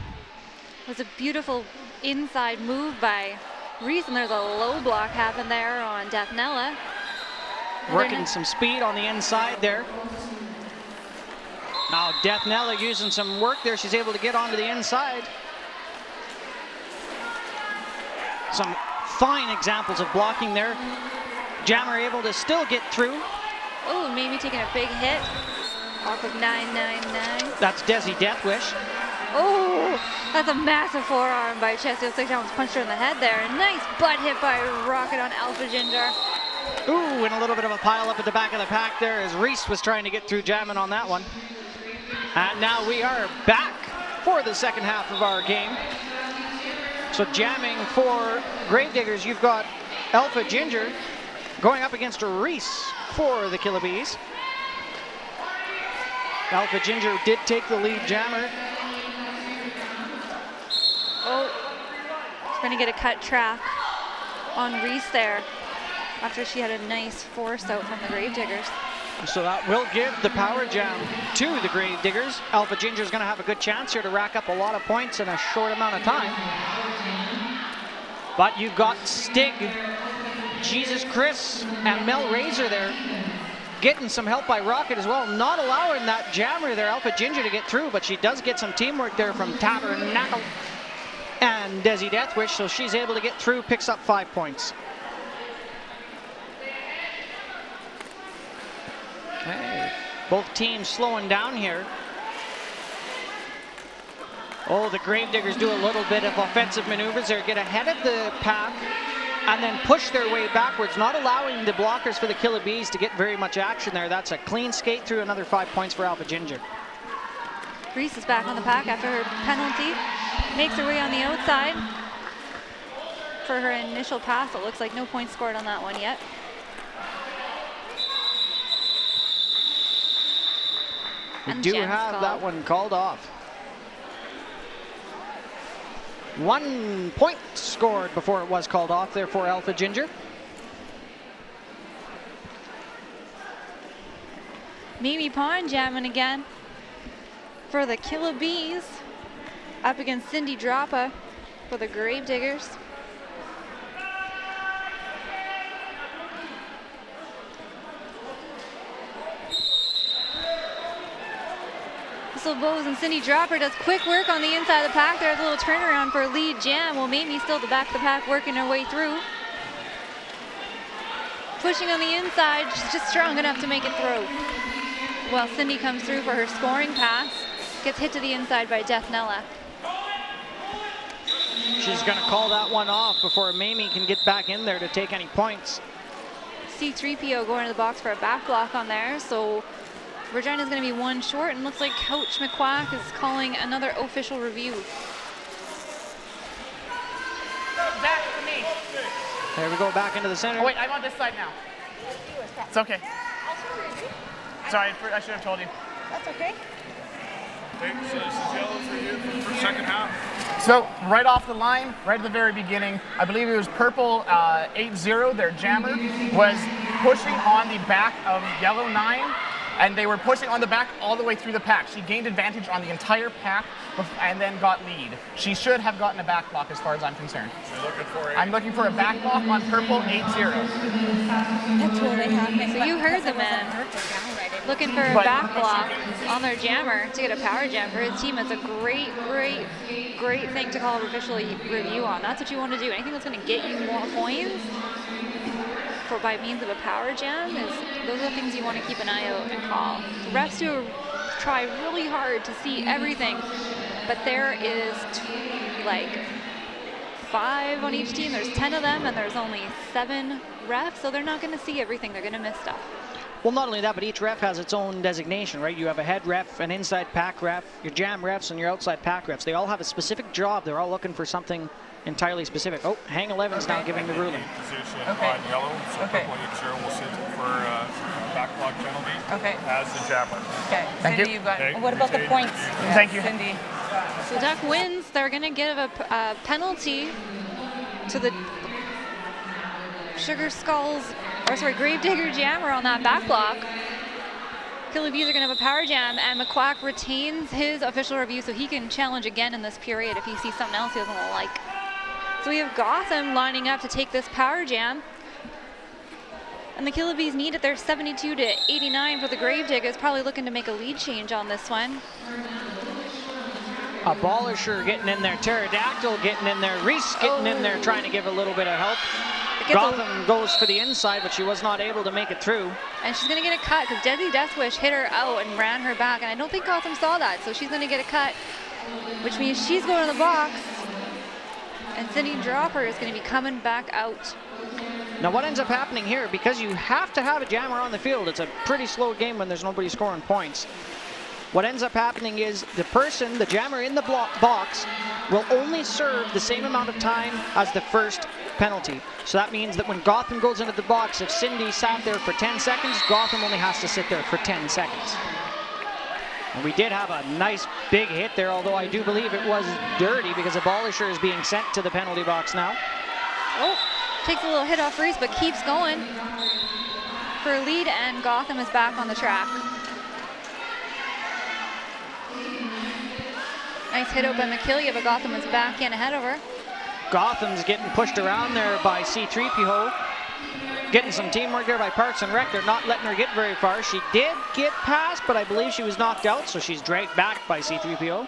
It was a beautiful inside move by Reese, and there's a low block happened there on Daphne. Working some speed on the inside there. Now Daphne using some work there. She's able to get onto the inside. Some fine examples of blocking there. Jammer able to still get through. Oh, maybe taking a big hit off of 999. That's Desi Deathwish. Oh, that's a massive forearm by Chesty. Looks like someone's punched her in the head there. A nice butt hit by Rocket on Alpha Ginger. Ooh, and a little bit of a pile up at the back of the pack there as Reese was trying to get through jamming on that one. And now we are back for the second half of our game. So jamming for Gravediggers, you've got Alpha Ginger going up against Reese for the Killa Bees. Alpha Ginger did take the lead jammer. Oh, she's going to get a cut track on Reese there after she had a nice force out from the Gravediggers. So that will give the power jam to the Gravediggers. Alpha Ginger is going to have a good chance here to rack up a lot of points in a short amount of time. But you've got Stig, Jesus Chris, and Mel Razor there getting some help by Rocket as well. Not allowing that jammer there, Alpha Ginger, to get through, but she does get some teamwork there from Tabernacle and Desi Deathwish, so she's able to get through, picks up 5 points. Hey, both teams slowing down here. Oh, the Gravediggers do a little bit of offensive maneuvers there, get ahead of the pack, and then push their way backwards, not allowing the blockers for the Killa Bees to get very much action there. That's a clean skate through, another 5 points for Alpha Ginger. Reese is back on the pack after her penalty. Makes her way on the outside for her initial pass. It looks like no points scored on that one yet. We And do jam's have called. that one called off. 1 point scored before it was called off there for Alpha Ginger. Mimi Pond jamming again for the Killa Bees up against Cindy Droppa for the Gravediggers. Whistle blows and Cindy Dropper does quick work on the inside of the pack. There's a little turnaround for a lead jam. Well, Mimi still at the back of the pack working her way through. Pushing on the inside, she's just strong enough to make it through. Well, Cindy comes through for her scoring pass. Gets hit to the inside by Deathnella. She's going to call that one off before Mamie can get back in there to take any points. C3PO going to the box for a back block on there, so Regina's going to be one short, and looks like Coach McQuack is calling another official review. Back to me. There we go, back into the center. Oh, wait, I'm on this side now. It's okay. Sorry, I should have told you. That's okay. Okay, so this is yellow for you for second half. So right off the line, right at the very beginning, I believe it was purple 8-0, their jammer, was pushing on the back of yellow 9, and they were pushing on the back all the way through the pack. She gained advantage on the entire pack and then got lead. She should have gotten a back block as far as I'm concerned. So you're looking for I'm looking for a back block on purple 8-0. That's really happening. So you heard the man. Looking for a back block on their jammer to get a power jam for his team. It's a great thing to call an official review on. That's what you want to do. Anything that's going to get you more points for by means of a power jam, those are the things you want to keep an eye out and call. The refs try really hard to see everything, but there is like 5 on each team. There's 10 of them, and there's only 7 refs, so they're not going to see everything. They're going to miss stuff. Well, not only that, but each ref has its own designation, right? You have a head ref, an inside pack ref, your jam refs, and your outside pack refs. They all have a specific job. They're all looking for something entirely specific. Oh, Hang 11's now giving the ruling. position on yellow, so purple 8-0 will sit for back block penalty Okay. as the jammer. Okay. Thank Cindy, you. you've got. Okay. What about the Cindy. points? Thank you. Cindy. So Duck wins. They're going to give a penalty to the Gravedigger Jammer on that back block. Killa Bees are going to have a power jam, and McQuack retains his official review so he can challenge again in this period if he sees something else he doesn't like. So we have Gotham lining up to take this power jam. And the Killa Bees need it. They're 72 to 89 for the Gravediggers, probably looking to make a lead change on this one. Abolisher getting in there, Pterodactyl getting in there, Reese getting in there, trying to give a little bit of help. It gets Gotham goes for the inside, but she was not able to make it through. And she's going to get a cut because Desi Deathwish hit her out and ran her back. And I don't think Gotham saw that, so she's going to get a cut, which means she's going to the box. And Cindy Dropper is going to be coming back out. Now what ends up happening here, because you have to have a jammer on the field, it's a pretty slow game when there's nobody scoring points. What ends up happening is the jammer in the box, will only serve the same amount of time as the first penalty. So that means that when Gotham goes into the box, if Cindy sat there for 10 seconds, Gotham only has to sit there for 10 seconds. And we did have a nice big hit there, although I do believe it was dirty because Abolisher is being sent to the penalty box now. Oh, takes a little hit off Reese, but keeps going for a lead, and Gotham is back on the track. Nice hit out by McKillia, but Gotham is back in ahead of her. Gotham's getting pushed around there by C3PO. Getting some teamwork there by Parks and Rec. They're not letting her get very far. She did get past, but I believe she was knocked out, so she's dragged back by C3PO.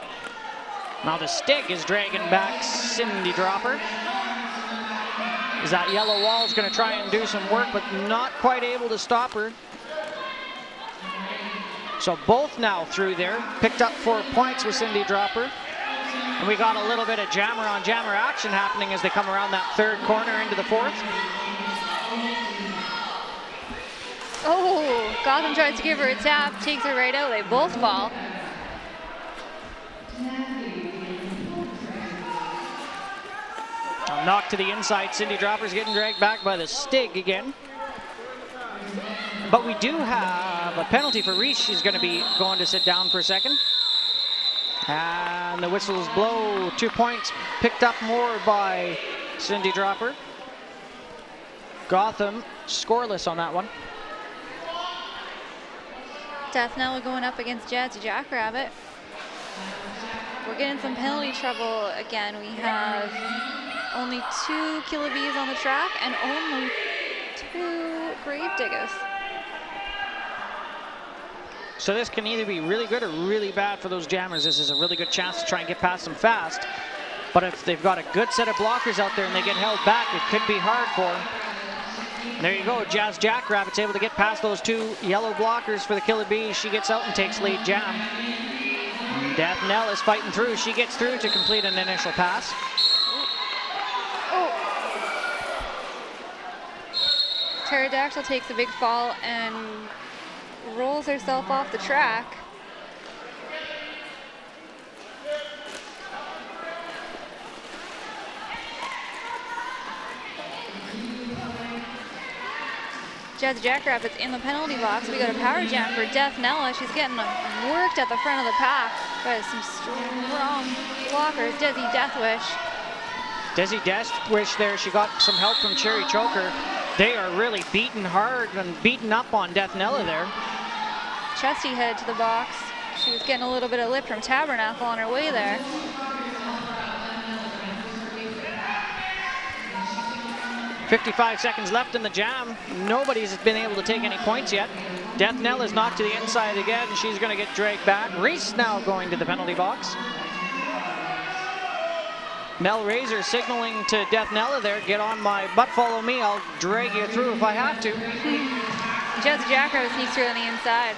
Now the stick is dragging back Cindy Dropper. Is that yellow wall is going to try and do some work, but not quite able to stop her. So both now through there, picked up 4 points with Cindy Dropper. And we got a little bit of jammer on jammer action happening as they come around that third corner into the fourth. Oh, Gotham tries to give her a tap, takes her right out. They both fall. A knock to the inside. Cindy Dropper's getting dragged back by the Stig again. But we do have a penalty for Reese. She's going to be going to sit down for a second. And the whistles blow. 2 points picked up more by Cindy Dropper. Gotham scoreless on that one. Death Nella going up against Jazzy Jackrabbit. We're getting some penalty trouble again. We have only 2 Killa Bees on the track and only 2 Gravediggers. So this can either be really good or really bad for those jammers. This is a really good chance to try and get past them fast. But if they've got a good set of blockers out there and they get held back, it could be hard for them. And there you go, Jazz Jackrabbit's able to get past those 2 yellow blockers for the Killa Bees. She gets out and takes lead jam. And Death Nell is fighting through. She gets through to complete an initial pass. Pterodactyl takes a big fall and rolls herself off the track. Jazz Jackrabbit's in the penalty box. We got a power jam for Death Nella. She's getting worked at the front of the pack by some strong blockers. Desi Deathwish. Desi Deathwish there, she got some help from Cherry Choker. They are really beating hard and beating up on Death Nella there. Chesty headed to the box. She was getting a little bit of lip from Tabernacle on her way there. .55 seconds left in the jam. Nobody's been able to take any points yet. Death Nell is knocked to the inside again. She's going to get dragged back. Reese now going to the penalty box. Mel Razor signaling to Death Nella there, get on my butt, follow me, I'll drag you through if I have to. Jazz Jackrabbit sneaks through on the inside.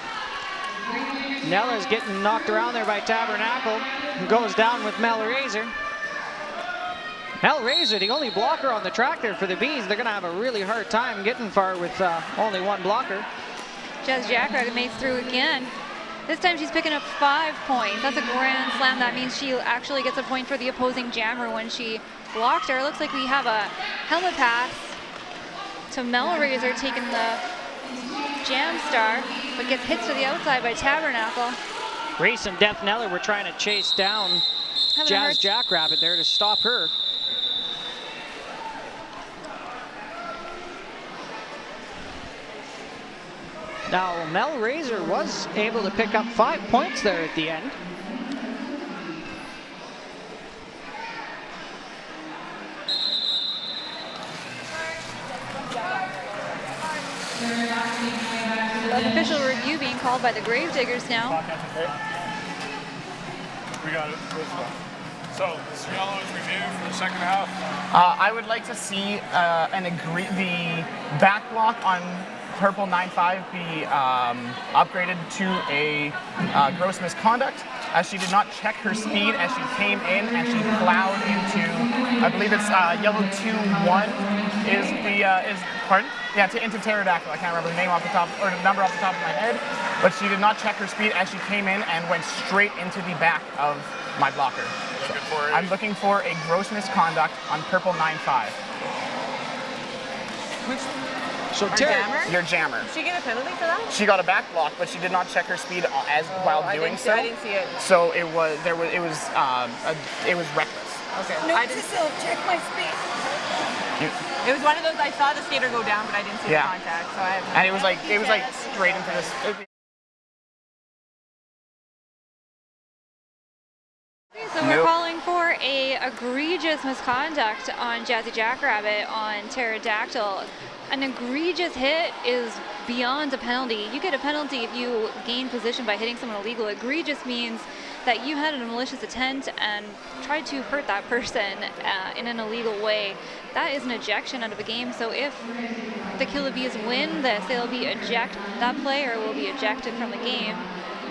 Nella's getting knocked around there by Tabernacle, and goes down with Mel Razor. Mel Razor, the only blocker on the track there for the Bees. They're going to have a really hard time getting far with only 1 blocker. Jazz Jackrabbit makes through again. This time she's picking up 5 points. That's a grand slam. That means she actually gets a point for the opposing jammer when she blocked her. It looks like we have a helmet pass to Mel Razor taking the Jam Star, but gets hit to the outside by Tabernacle. Grace and Death Neller were trying to chase down Having a Jazz hard- Jackrabbit there to stop her. Now, Mel Razor was able to pick up 5 points there at the end. An official review being called by the Gravediggers now. We got it. So, Cialo's review for the second half. I would like to see the back block on Purple 9-5 be upgraded to a gross misconduct, as she did not check her speed as she came in and she plowed into, I believe it's yellow 2-1 is pardon? Yeah, into Pterodactyl. I can't remember the name off the top, or the number off the top of my head, but she did not check her speed as she came in and went straight into the back of my blocker. I'm looking for a gross misconduct on Purple 9-5. So Jammer? Your jammer. Did she get a penalty for that? She got a back block, but she did not check her speed while doing so. I didn't see it. So it was reckless. Okay. Note I to didn't, self, check my speed. it was one of those, I saw the skater go down, but I didn't see Yeah. the contact. So I And it was like straight into this. So we're Nope. calling for a egregious misconduct on Jazzy Jackrabbit on Pterodactyl. An egregious hit is beyond a penalty. You get a penalty if you gain position by hitting someone illegal. Egregious means that you had a malicious intent and tried to hurt that person in an illegal way. That is an ejection out of a game. So if the Killa Bees win this, that player will be ejected from the game.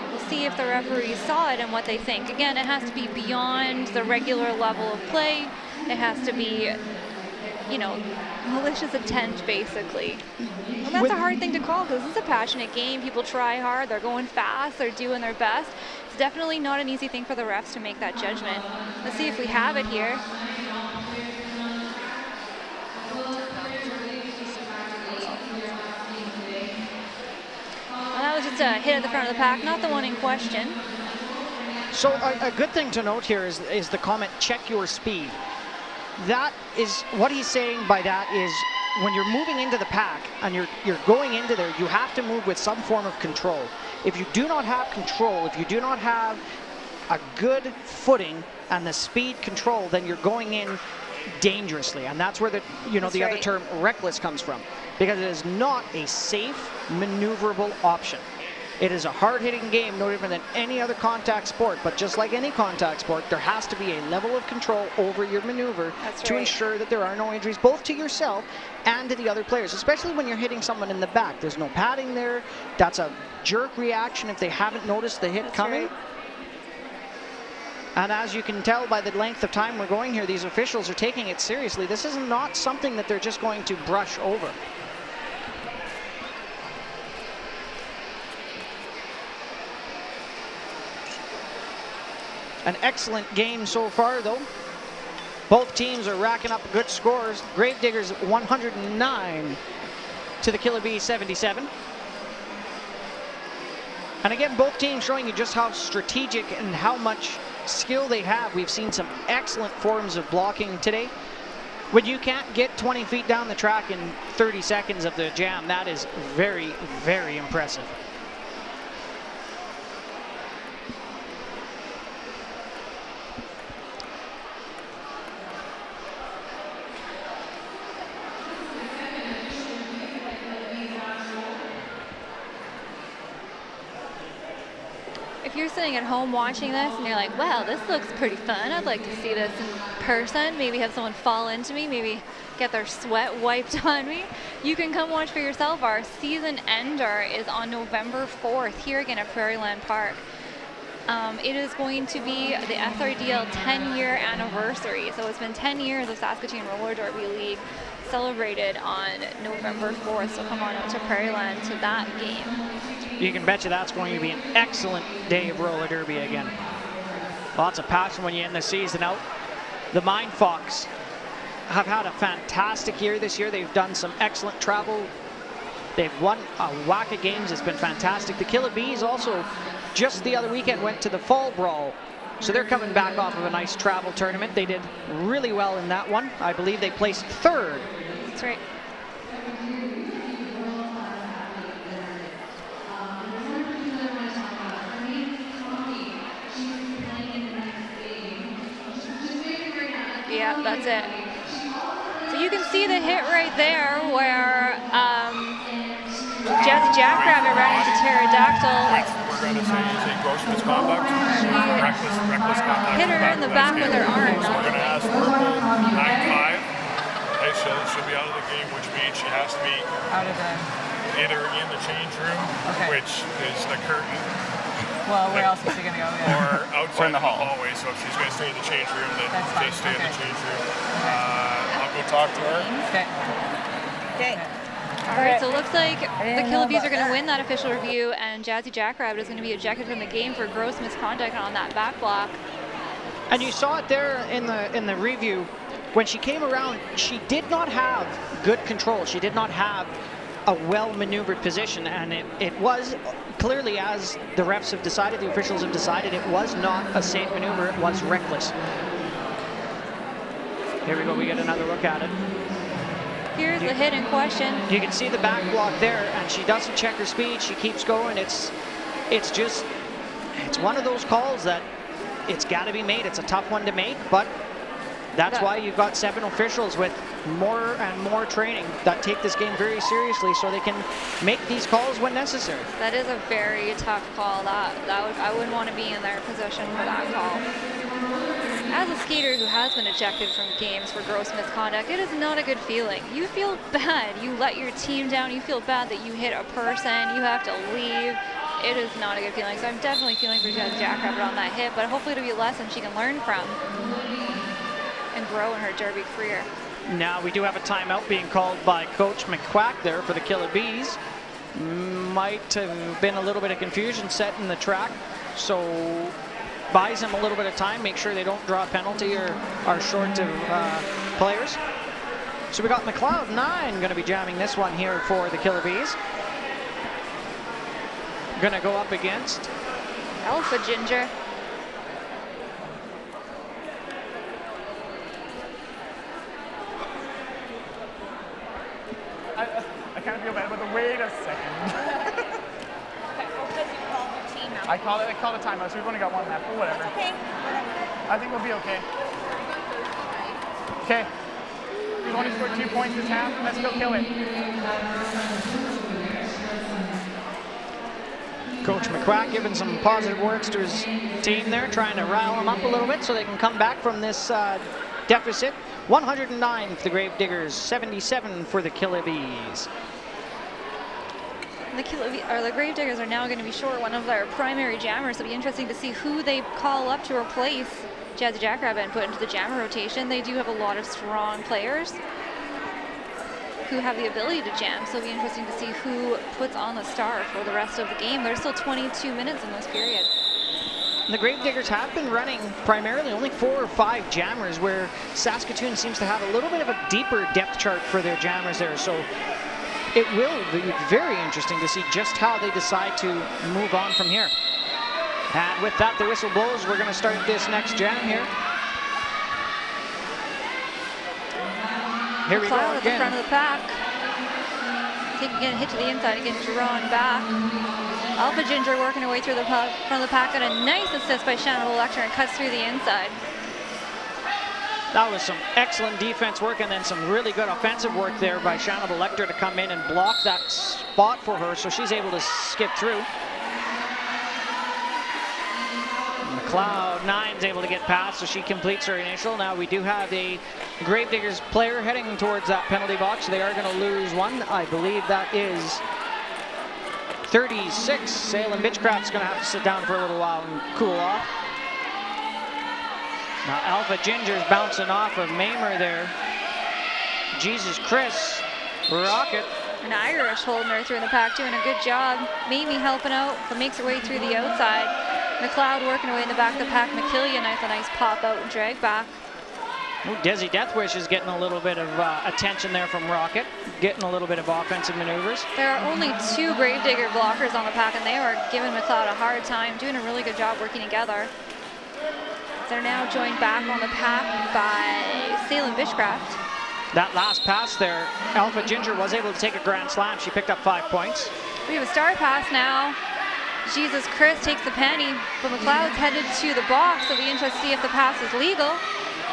We'll see if the referees saw it and what they think. Again, it has to be beyond the regular level of play. It has to be, malicious intent, basically. Well, that's a hard thing to call because this is a passionate game. People try hard. They're going fast. They're doing their best. It's definitely not an easy thing for the refs to make that judgment. Let's see if we have it here. Well, that was just a hit at the front of the pack, not the one in question. So a good thing to note here is the comment, check your speed. That is, what he's saying by that is when you're moving into the pack and you're going into there, you have to move with some form of control. If you do not have control, if you do not have a good footing and the speed control, then you're going in dangerously. And that's where the other right. term reckless comes from, because it is not a safe, maneuverable option. It is a hard-hitting game, no different than any other contact sport, but just like any contact sport, there has to be a level of control over your maneuver to ensure that there are no injuries, both to yourself and to the other players, especially when you're hitting someone in the back. There's no padding there. That's a jerk reaction if they haven't noticed the hit coming. Right. And as you can tell by the length of time we're going here, these officials are taking it seriously. This is not something that they're just going to brush over. An excellent game so far, though. Both teams are racking up good scores. Gravediggers 109 to the Killa Bees 77. And again, both teams showing you just how strategic and how much skill they have. We've seen some excellent forms of blocking today. When you can't get 20 feet down the track in 30 seconds of the jam, that is very, very impressive. If you're sitting at home watching this and you're like, wow, this looks pretty fun, I'd like to see this in person, maybe have someone fall into me, maybe get their sweat wiped on me, you can come watch for yourself. Our season ender is on November 4th here again at Prairie Land Park. It is going to be the SRDL 10-year anniversary. So it's been 10 years of Saskatoon Roller Derby League celebrated on November 4th. So come on out to Prairie Land to that game. You can bet you that's going to be an excellent day of roller derby again. Lots of passion when you end the season out. The Mind Fox have had a fantastic year this year. They've done some excellent travel They've won a whack of games. It's been fantastic. The Killa Bees also just the other weekend went to the Fall Brawl. So they're coming back off of a nice travel tournament. They did really well in that one. I believe they placed 3rd. That's right. Yeah, that's it. So you can see the hit right there where Jazzy Jackrabbit ran into Pterodactyl. We're going to say is a gross misconduct, reckless contact. Hit her in the back with her arm. So we're going to ask Purple 9-5. Hey, she'll be out of the game, which means she has to be Out of the. either in the change room, Okay. which is the curtain, Well, where else is she gonna go? Yeah. or outside in the hall. hallway. So if she's going to stay in the change room, then That's fine. just stay in the Okay. change room. I'll go talk to her. Okay. Okay. All right, so it looks like the didn't Killa know Bees about are going to that. win that official review, and Jazzy Jackrabbit is going to be ejected from the game for gross misconduct on that back block. And you saw it there in the review. When she came around, she did not have good control. She did not have a well-maneuvered position, and it was clearly, as the refs have decided, the officials have decided, it was not a safe maneuver. It was reckless. Here we go. We get another look at it. Here's the hit in question. You can see the back block there, and she doesn't check her speed. She keeps going. It's one of those calls that it's got to be made. It's a tough one to make, but that's why you've got 7 officials with more and more training that take this game very seriously, so they can make these calls when necessary. That is a very tough call. I wouldn't want to be in their position for that call. As a skater who has been ejected from games for gross misconduct, it is not a good feeling. You feel bad. You let your team down. You feel bad that you hit a person. You have to leave. It is not a good feeling. So I'm definitely feeling for Jazzy Jackrabbit on that hit, but hopefully it'll be a lesson she can learn from and grow in her derby career. Now we do have a timeout being called by Coach McQuack there for the Killa Bees. Might have been a little bit of confusion setting the track, so buys them a little bit of time, make sure they don't draw a penalty or are short of players. So we got McLeod 9 going to be jamming this one here for the Killa Bees. Going to go up against Alpha Ginger. I kind of feel bad, but wait a second. I called a timeout, so we've only got one left, but whatever. Okay. I think we'll be okay. Okay. We've only scored 2 points this half. Let's go kill it. Coach McQuack giving some positive words to his team there, trying to rile them up a little bit so they can come back from this deficit. 109 for the Gravediggers, 77 for the Killa Bees. The Gravediggers are now going to be short one of their primary jammers. It'll be interesting to see who they call up to replace Jazzy Jackrabbit and put into the jammer rotation. They do have a lot of strong players who have the ability to jam, so it'll be interesting to see who puts on the star for the rest of the game. There's still 22 minutes in this period. The Gravediggers have been running primarily only 4 or 5 jammers, where Saskatoon seems to have a little bit of a deeper depth chart for their jammers there. So it will be very interesting to see just how they decide to move on from here. And with that, the whistle blows. We're going to start this next jam here. Here we go McLeod at the again. front of the pack. Taking a hit to the inside and getting drawn back. Alpha Ginger working her way through the front of the pack. Got a nice assist by Shannon Lecter and cuts through the inside. That was some excellent defense work and then some really good offensive work there by Shannon Lecter to come in and block that spot for her, so she's able to skip through. McLeod 9's able to get past, so she completes her initial. Now we do have a Gravediggers player heading towards that penalty box. They are going to lose one. I believe that is 36. Salem Bitchcraft's going to have to sit down for a little while and cool off. Now Alpha Ginger's bouncing off of Mamer there. Jesus Chris, Rocket. An Irish holding her through the pack, doing a good job. Mamie helping out, but makes her way through the outside. McLeod working away in the back of the pack. McKillia, nice pop out and drag back. Ooh, Desi Deathwish is getting a little bit of attention there from Rocket, getting a little bit of offensive maneuvers. There are only 2 Gravedigger blockers on the pack, and they are giving McLeod a hard time, doing a really good job working together. They're now joined back on the pack by Salem Bishcraft. That last pass there, Alpha Ginger was able to take a grand slam. She picked up 5 points. We have a star pass now. Jesus Chris takes the penny, but McLeod's headed to the box, so it'll be interesting to see if the pass is legal.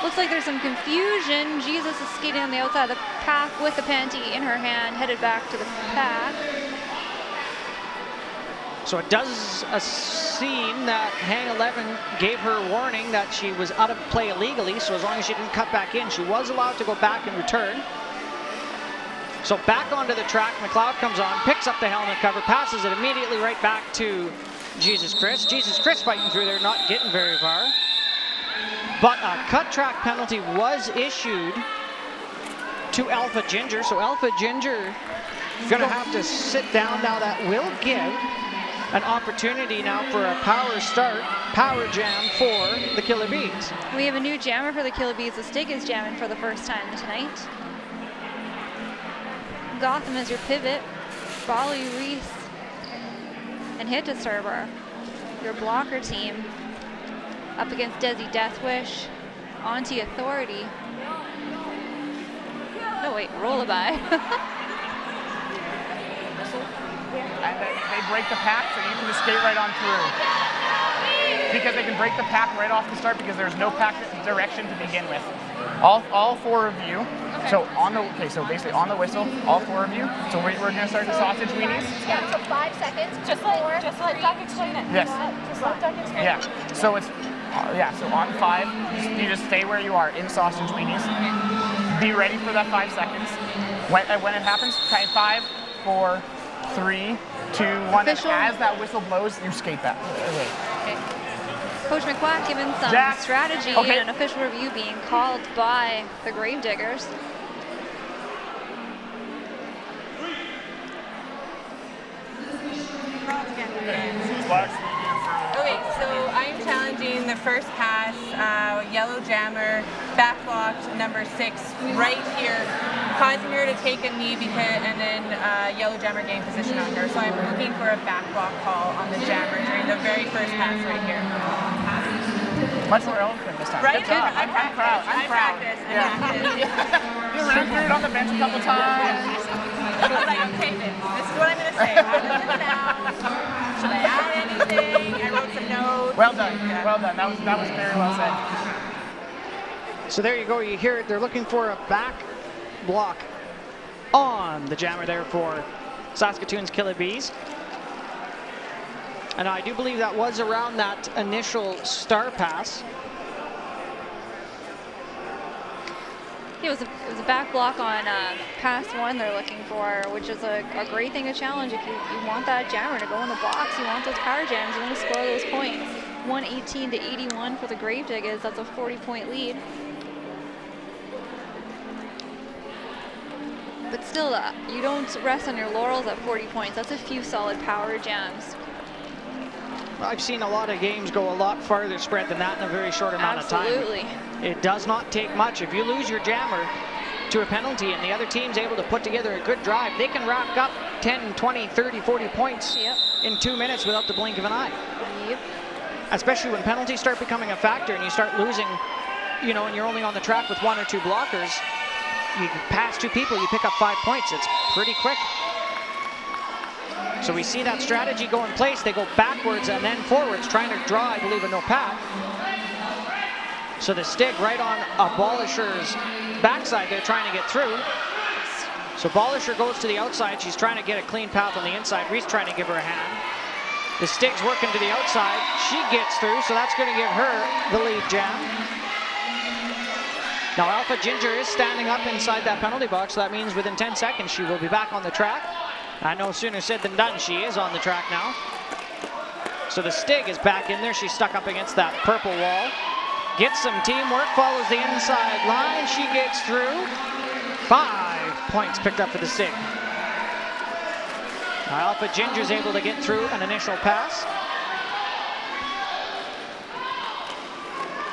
Looks like there's some confusion. Jesus is skating on the outside of the pack with the panty in her hand, headed back to the pack. So it does seem that Hang 11 gave her warning that she was out of play illegally, so as long as she didn't cut back in, she was allowed to go back and return. So back onto the track, McLeod comes on, picks up the helmet cover, passes it immediately right back to Jesus Chris. Jesus Chris fighting through there, not getting very far. But a cut track penalty was issued to Alpha Ginger, so Alpha Ginger gonna have to sit down now. That will give an opportunity now for a power start, power jam for the Killa Bees. We have a new jammer for the Killa Bees. The Stig is jamming for the first time tonight. Gotham is your pivot. Bali, Reese, and Hit Disturber, your blocker team. Up against Desi Deathwish, Auntie Authority. No, wait, Rollaby. And then they break the pack, so you can just skate right on through. Because they can break the pack right off the start because there's no pack direction to begin with. All 4 of you. Okay. So basically on the whistle, all 4 of you. So we're gonna start the sausage weenies. Yeah, so 5 seconds. Just let Doug explain it. Yes. Just let Doug explain it. Yeah. So it's so on 5, you just stay where you are in sausage weenies. Be ready for that 5 seconds. When it happens, try 5, 4, 3, 2, 1. And as that whistle blows, you skate that. Okay. Coach McQuack giving some strategy and an official review being called by the Gravediggers. Okay, so I'm challenging the first pass, yellow jammer, backlocked number 6 right here, causing her to take a knee and then yellow jammer gain position on her. So I'm looking for a backlock call on the jammer during the very first pass right here. Much more eloquent this time. Right? Good job. I'm proud. I'm proud. You ran through it on the bench a couple times. I was like, okay, this is what I'm going to say. How does it sound? Should I add anything? I wrote some notes. Well done. Yeah. Well done. That was very well said. So there you go. You hear it. They're looking for a back block on the jammer there for Saskatoon's Killa Bees. And I do believe that was around that initial star pass. It was a back block on pass 1 they're looking for, which is a great thing to challenge. If you want that jammer to go in the box, you want those power jams, you want to score those points. 118 to 81 for the Gravediggers. That's a 40-point lead. But still, you don't rest on your laurels at 40 points. That's a few solid power jams. I've seen a lot of games go a lot farther spread than that in a very short amount of time. Absolutely. It does not take much. If you lose your jammer to a penalty and the other team's able to put together a good drive, they can rack up 10, 20, 30, 40 points in 2 minutes without the blink of an eye. Yep. Especially when penalties start becoming a factor and you start losing, and you're only on the track with 1 or 2 blockers. You pass 2 people, you pick up 5 points. It's pretty quick. So we see that strategy go in place. They go backwards and then forwards, trying to draw, I believe, a no path. So the Stig right on Abolisher's backside there, trying to get through. So Abolisher goes to the outside. She's trying to get a clean path on the inside. Reese trying to give her a hand. The Stig's working to the outside. She gets through, so that's going to give her the lead jam. Now Alpha Ginger is standing up inside that penalty box, so that means within 10 seconds she will be back on the track. I know sooner said than done, she is on the track now. So the Stig is back in there. She's stuck up against that purple wall. Gets some teamwork, follows the inside line. She gets through. 5 points picked up for the Stig. Now Alpha Ginger's able to get through an initial pass.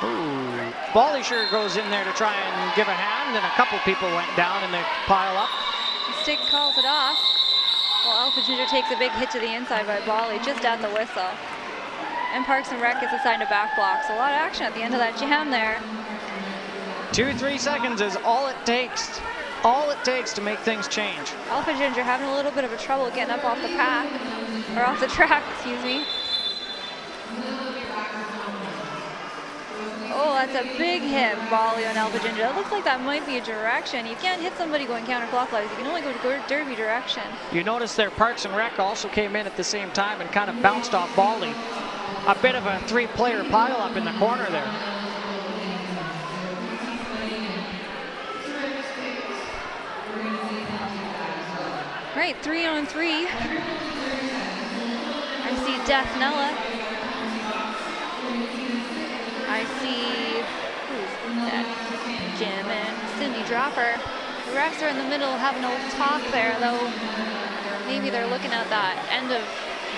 Ooh. Bally sure goes in there to try and give a hand, and a couple people went down in the pile up. Stig calls it off. Well, Alpha Ginger takes a big hit to the inside by Bally just at the whistle. And Parks and Rec gets assigned a back block. So a lot of action at the end of that jam there. 2-3 seconds is all it takes. All it takes to make things change. Alpha Ginger having a little bit of a trouble getting up off the pack, or off the track, excuse me. Oh, that's a big hit, Bally on Alpha Ginger. That looks like that might be a direction. You can't hit somebody going counterclockwise. You can only go derby direction. You notice there Parks and Rec also came in at the same time and kind of bounced off Bally. A bit of a three-player pile-up in the corner there. Right, 3-on-3. I see Deathnella. I see, who's that? Jim and Cindy Dropper. The refs are in the middle having a little talk there, though. Maybe they're looking at that end of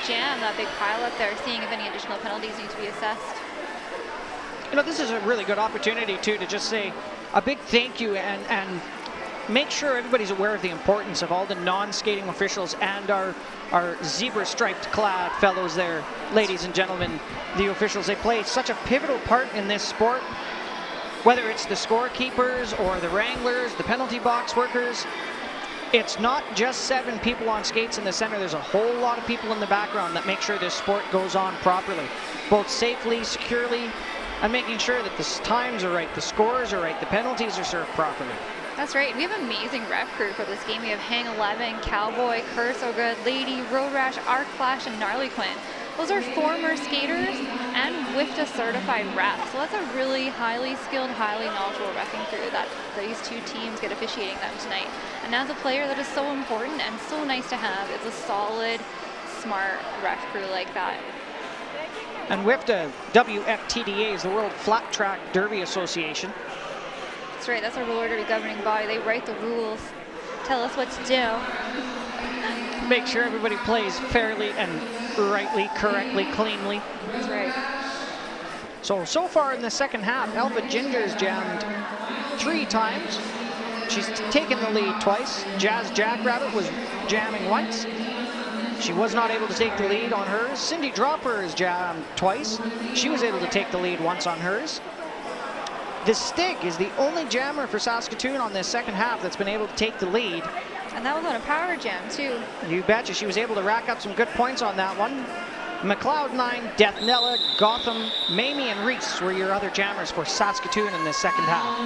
jam, that big pile up there, seeing if any additional penalties need to be assessed. You know, this is a really good opportunity, too, to just say a big thank you and make sure everybody's aware of the importance of all the non-skating officials and our zebra-striped clad fellows there, ladies and gentlemen, the officials. They play such a pivotal part in this sport, whether it's the scorekeepers or the wranglers, the penalty box workers. It's not just 7 people on skates in the center. There's a whole lot of people in the background that make sure this sport goes on properly, both safely, securely, and making sure that the times are right, the scores are right, the penalties are served properly. That's right. We have an amazing ref crew for this game. We have Hang 11, Cowboy, Curse So Good, Lady, Road Rash, Arc Flash, and Gnarly Quinn. Those are former skaters and WIFTA certified refs. So that's a really highly skilled, highly knowledgeable reffing crew that these two teams get officiating them tonight. And as a player, that is so important and so nice to have. It's a solid, smart ref crew like that. And WIFTA, WFTDA, is the World Flat Track Derby Association. That's right, that's our roller derby governing body. They write the rules, tell us what to do. Make sure everybody plays fairly and rightly, correctly, cleanly. That's right. So far in the second half, Alpha Ginger's jammed 3 times. She's taken the lead twice. Jazz Jackrabbit was jamming once. She was not able to take the lead on hers. Cindy Dropper is jammed twice. She was able to take the lead once on hers. The Stig is the only jammer for Saskatoon on this second half that's been able to take the lead. And that was on a power jam, too. You betcha. She was able to rack up some good points on that one. McLeod 9, Deathnella, Gotham, Mamie, and Reese were your other jammers for Saskatoon in this second half.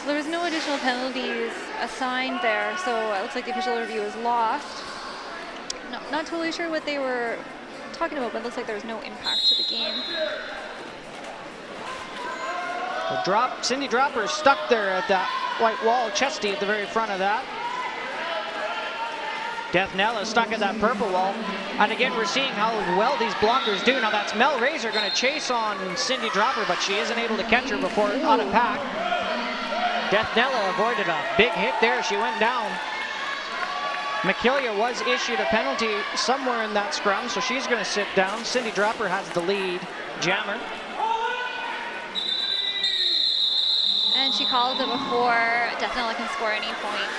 So there was no additional penalties assigned there, so it looks like the official review is lost. No, not totally sure what they were talking about, but it looks like there was no impact to the game. Cindy Dropper is stuck there at that white wall. Chesty at the very front of that. Deathnella stuck at that purple wall. And again, we're seeing how well these blockers do. Now that's Mel Razor going to chase on Cindy Dropper, but she isn't able to catch her before out of pack. Deathnella avoided a big hit there. She went down. McKillia was issued a penalty somewhere in that scrum, so she's going to sit down. Cindy Dropper has the lead jammer. And she calls it before Deathnella can score any point.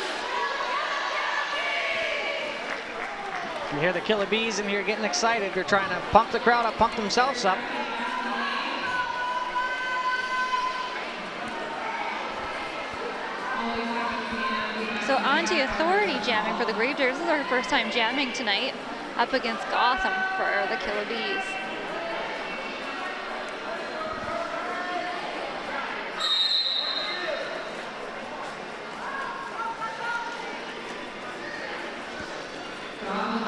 You hear the Killa Bees in here getting excited. They're trying to pump the crowd up, pump themselves up. So Anti-Authority jamming for the Gravediggers. This is our first time jamming tonight up against Gotham for the Killa Bees.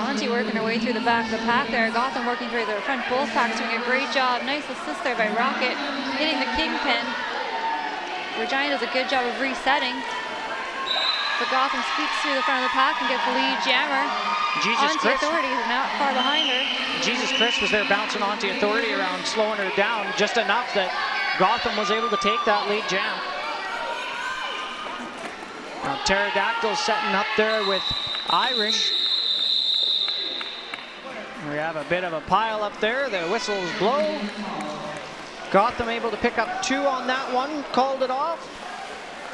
Auntie working her way through the back of the pack there. Gotham working through their front. Both packs doing a great job. Nice assist there by Rocket, hitting the kingpin. Regina does a good job of resetting. But Gotham squeaks through the front of the pack and gets the lead jammer. Anti-Authority is not far behind her. Jesus Chris was there bouncing Anti-Authority around, slowing her down just enough that Gotham was able to take that lead jam. Now Pterodactyl setting up there with Irish. We have a bit of a pile up there. The whistles blow. Gotham able to pick up 2 on that one, called it off.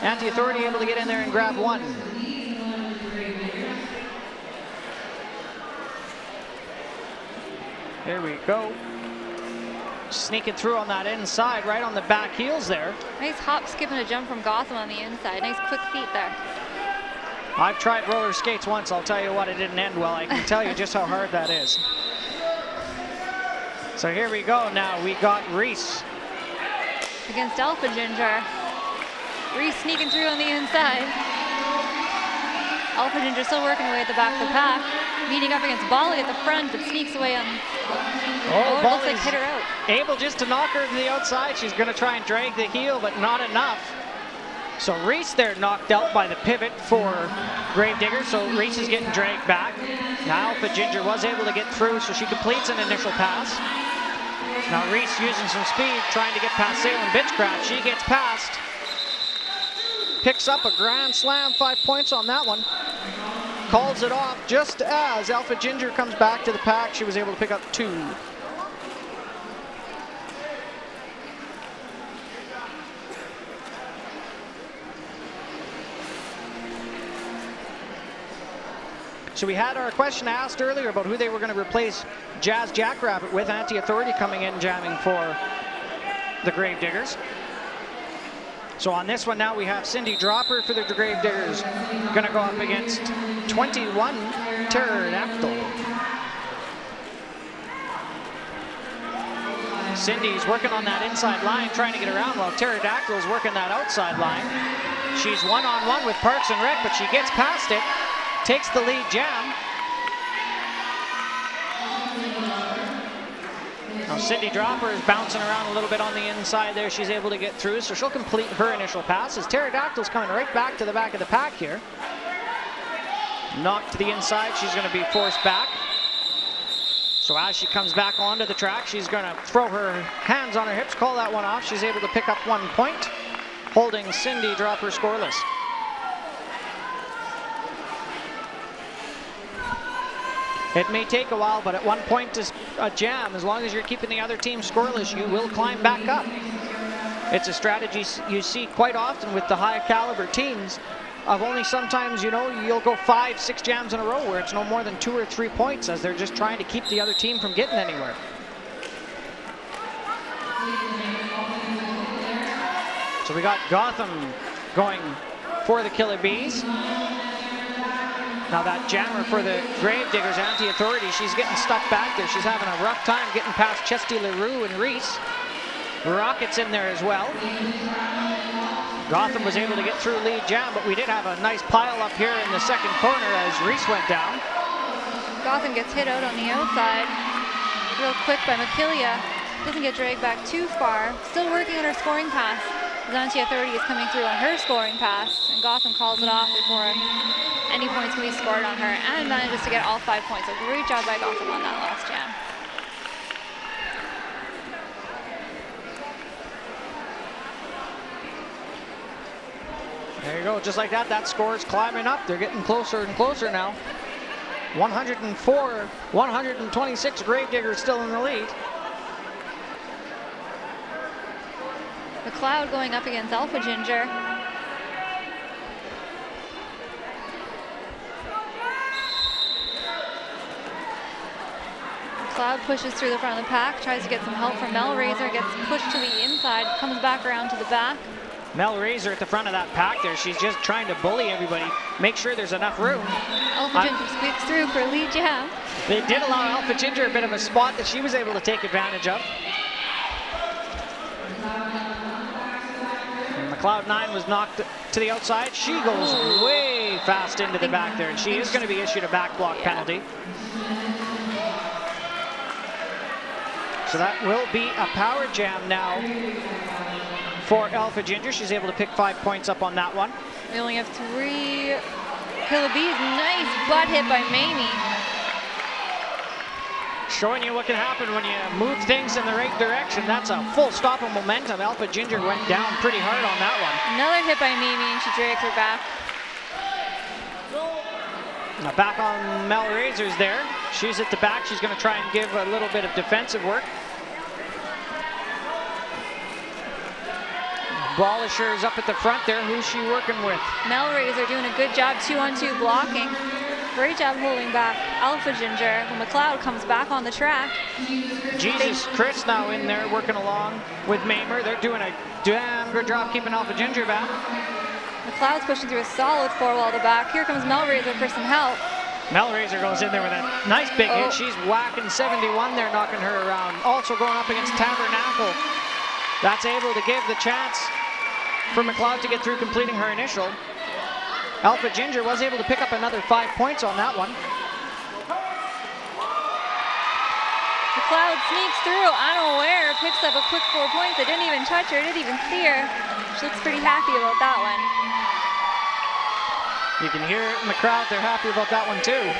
Anti-Authority able to get in there and grab 1. Here we go. Sneaking through on that inside, right on the back heels there. Nice hop, skip, and a jump from Gotham on the inside. Nice quick feet there. I've tried roller skates once. I'll tell you what, it didn't end well. I can tell you just how hard that is. So here we go now. We got Reese. Against Alpha Ginger. Reese sneaking through on the inside. Alpha Ginger still working away at the back of the pack. Meeting up against Bolly at the front, but sneaks away on. Oh, it looks like hit her out. Able just to knock her to the outside. She's going to try and drag the heel, but not enough. So Reese there knocked out by the pivot for Gravedigger. So Reese is getting dragged back. Now Alpha Ginger was able to get through, so she completes an initial pass. Now Reese using some speed, trying to get past Salem Bitchcraft. She gets past. Picks up a grand slam, 5 points on that one. Calls it off just as Alpha Ginger comes back to the pack. She was able to pick up 2. So we had our question asked earlier about who they were going to replace Jazz Jackrabbit with. Anti-Authority coming in jamming for the Gravediggers. So on this one now we have Cindy Dropper for the Gravediggers. Going to go up against 21 Pterodactyl. Cindy's working on that inside line, trying to get around, while Pterodactyl's working that outside line. She's one-on-one with Parks and Rec, but she gets past it. Takes the lead jam. Now Cindy Dropper is bouncing around a little bit on the inside there. She's able to get through, so she'll complete her initial pass. As Pterodactyl's coming right back to the back of the pack here. Knocked to the inside, she's going to be forced back. So as she comes back onto the track, she's going to throw her hands on her hips, call that one off. She's able to pick up 1 point, holding Cindy Dropper scoreless. It may take a while, but at 1 point to a jam, as long as you're keeping the other team scoreless, you will climb back up. It's a strategy you see quite often with the high caliber teams of only sometimes, you know, you'll go 5, 6 jams in a row where it's no more than 2 or 3 points as they're just trying to keep the other team from getting anywhere. So we got Gotham going for the Killa Bees. Now that jammer for the Gravediggers, Anti-Authority, she's getting stuck back there. She's having a rough time getting past Chesty LaRue and Reese. Rocket's in there as well. Gotham was able to get through lead jam, but we did have a nice pile up here in the second corner as Reese went down. Gotham gets hit out on the outside. Real quick by McKillia. Doesn't get dragged back too far. Still working on her scoring pass. Anti-Authority is coming through on her scoring pass, and Gotham calls it off before any points can be scored on her, and manages to get all 5 points. So great job by Gotham on that last jam. There you go, just like that, that score is climbing up. They're getting closer and closer now. 104, 126, Gravediggers still in the lead. McLeod going up against Alpha Ginger. McLeod pushes through the front of the pack, tries to get some help from Melraiser, gets pushed to the inside, comes back around to the back. Melraiser at the front of that pack there. She's just trying to bully everybody, make sure there's enough room. Alpha Ginger squeaks through for a lead jam. They did allow Alpha Ginger a bit of a spot that she was able to take advantage of. And McLeod 9 was knocked to the outside. She goes way fast into the back there, and she is going to be issued a back block penalty. So that will be a power jam now for Alpha Ginger. She's able to pick 5 points up on that one. We only have 3 Killa Bees. Nice butt hit by Mamie. Showing you what can happen when you move things in the right direction. That's a full stop of momentum. Alpha Ginger went down pretty hard on that one. Another hit by Mamie, and she drags her back. Now back on Melraiser's there. She's at the back. She's going to try and give a little bit of defensive work. Bollisher's up at the front there. Who's she working with? Melraiser doing a good job 2-on-2 blocking. Great job holding back Alpha Ginger. When McLeod comes back on the track. Jesus Chris now in there working along with Mamer. They're doing a damn good job keeping Alpha Ginger back. McLeod's pushing through a solid four-wall to back. Here comes Melraiser for some help. Melraiser goes in there with a nice big hit. She's whacking 71 there, knocking her around. Also going up against Tabernacle. That's able to give the chance for McLeod to get through completing her initial. Alpha Ginger was able to pick up another 5 points on that one. McLeod sneaks through, unaware, picks up a quick 4 points. They didn't even touch her, didn't even see her. She looks pretty happy about that one. You can hear it in the crowd, they're happy about that one too.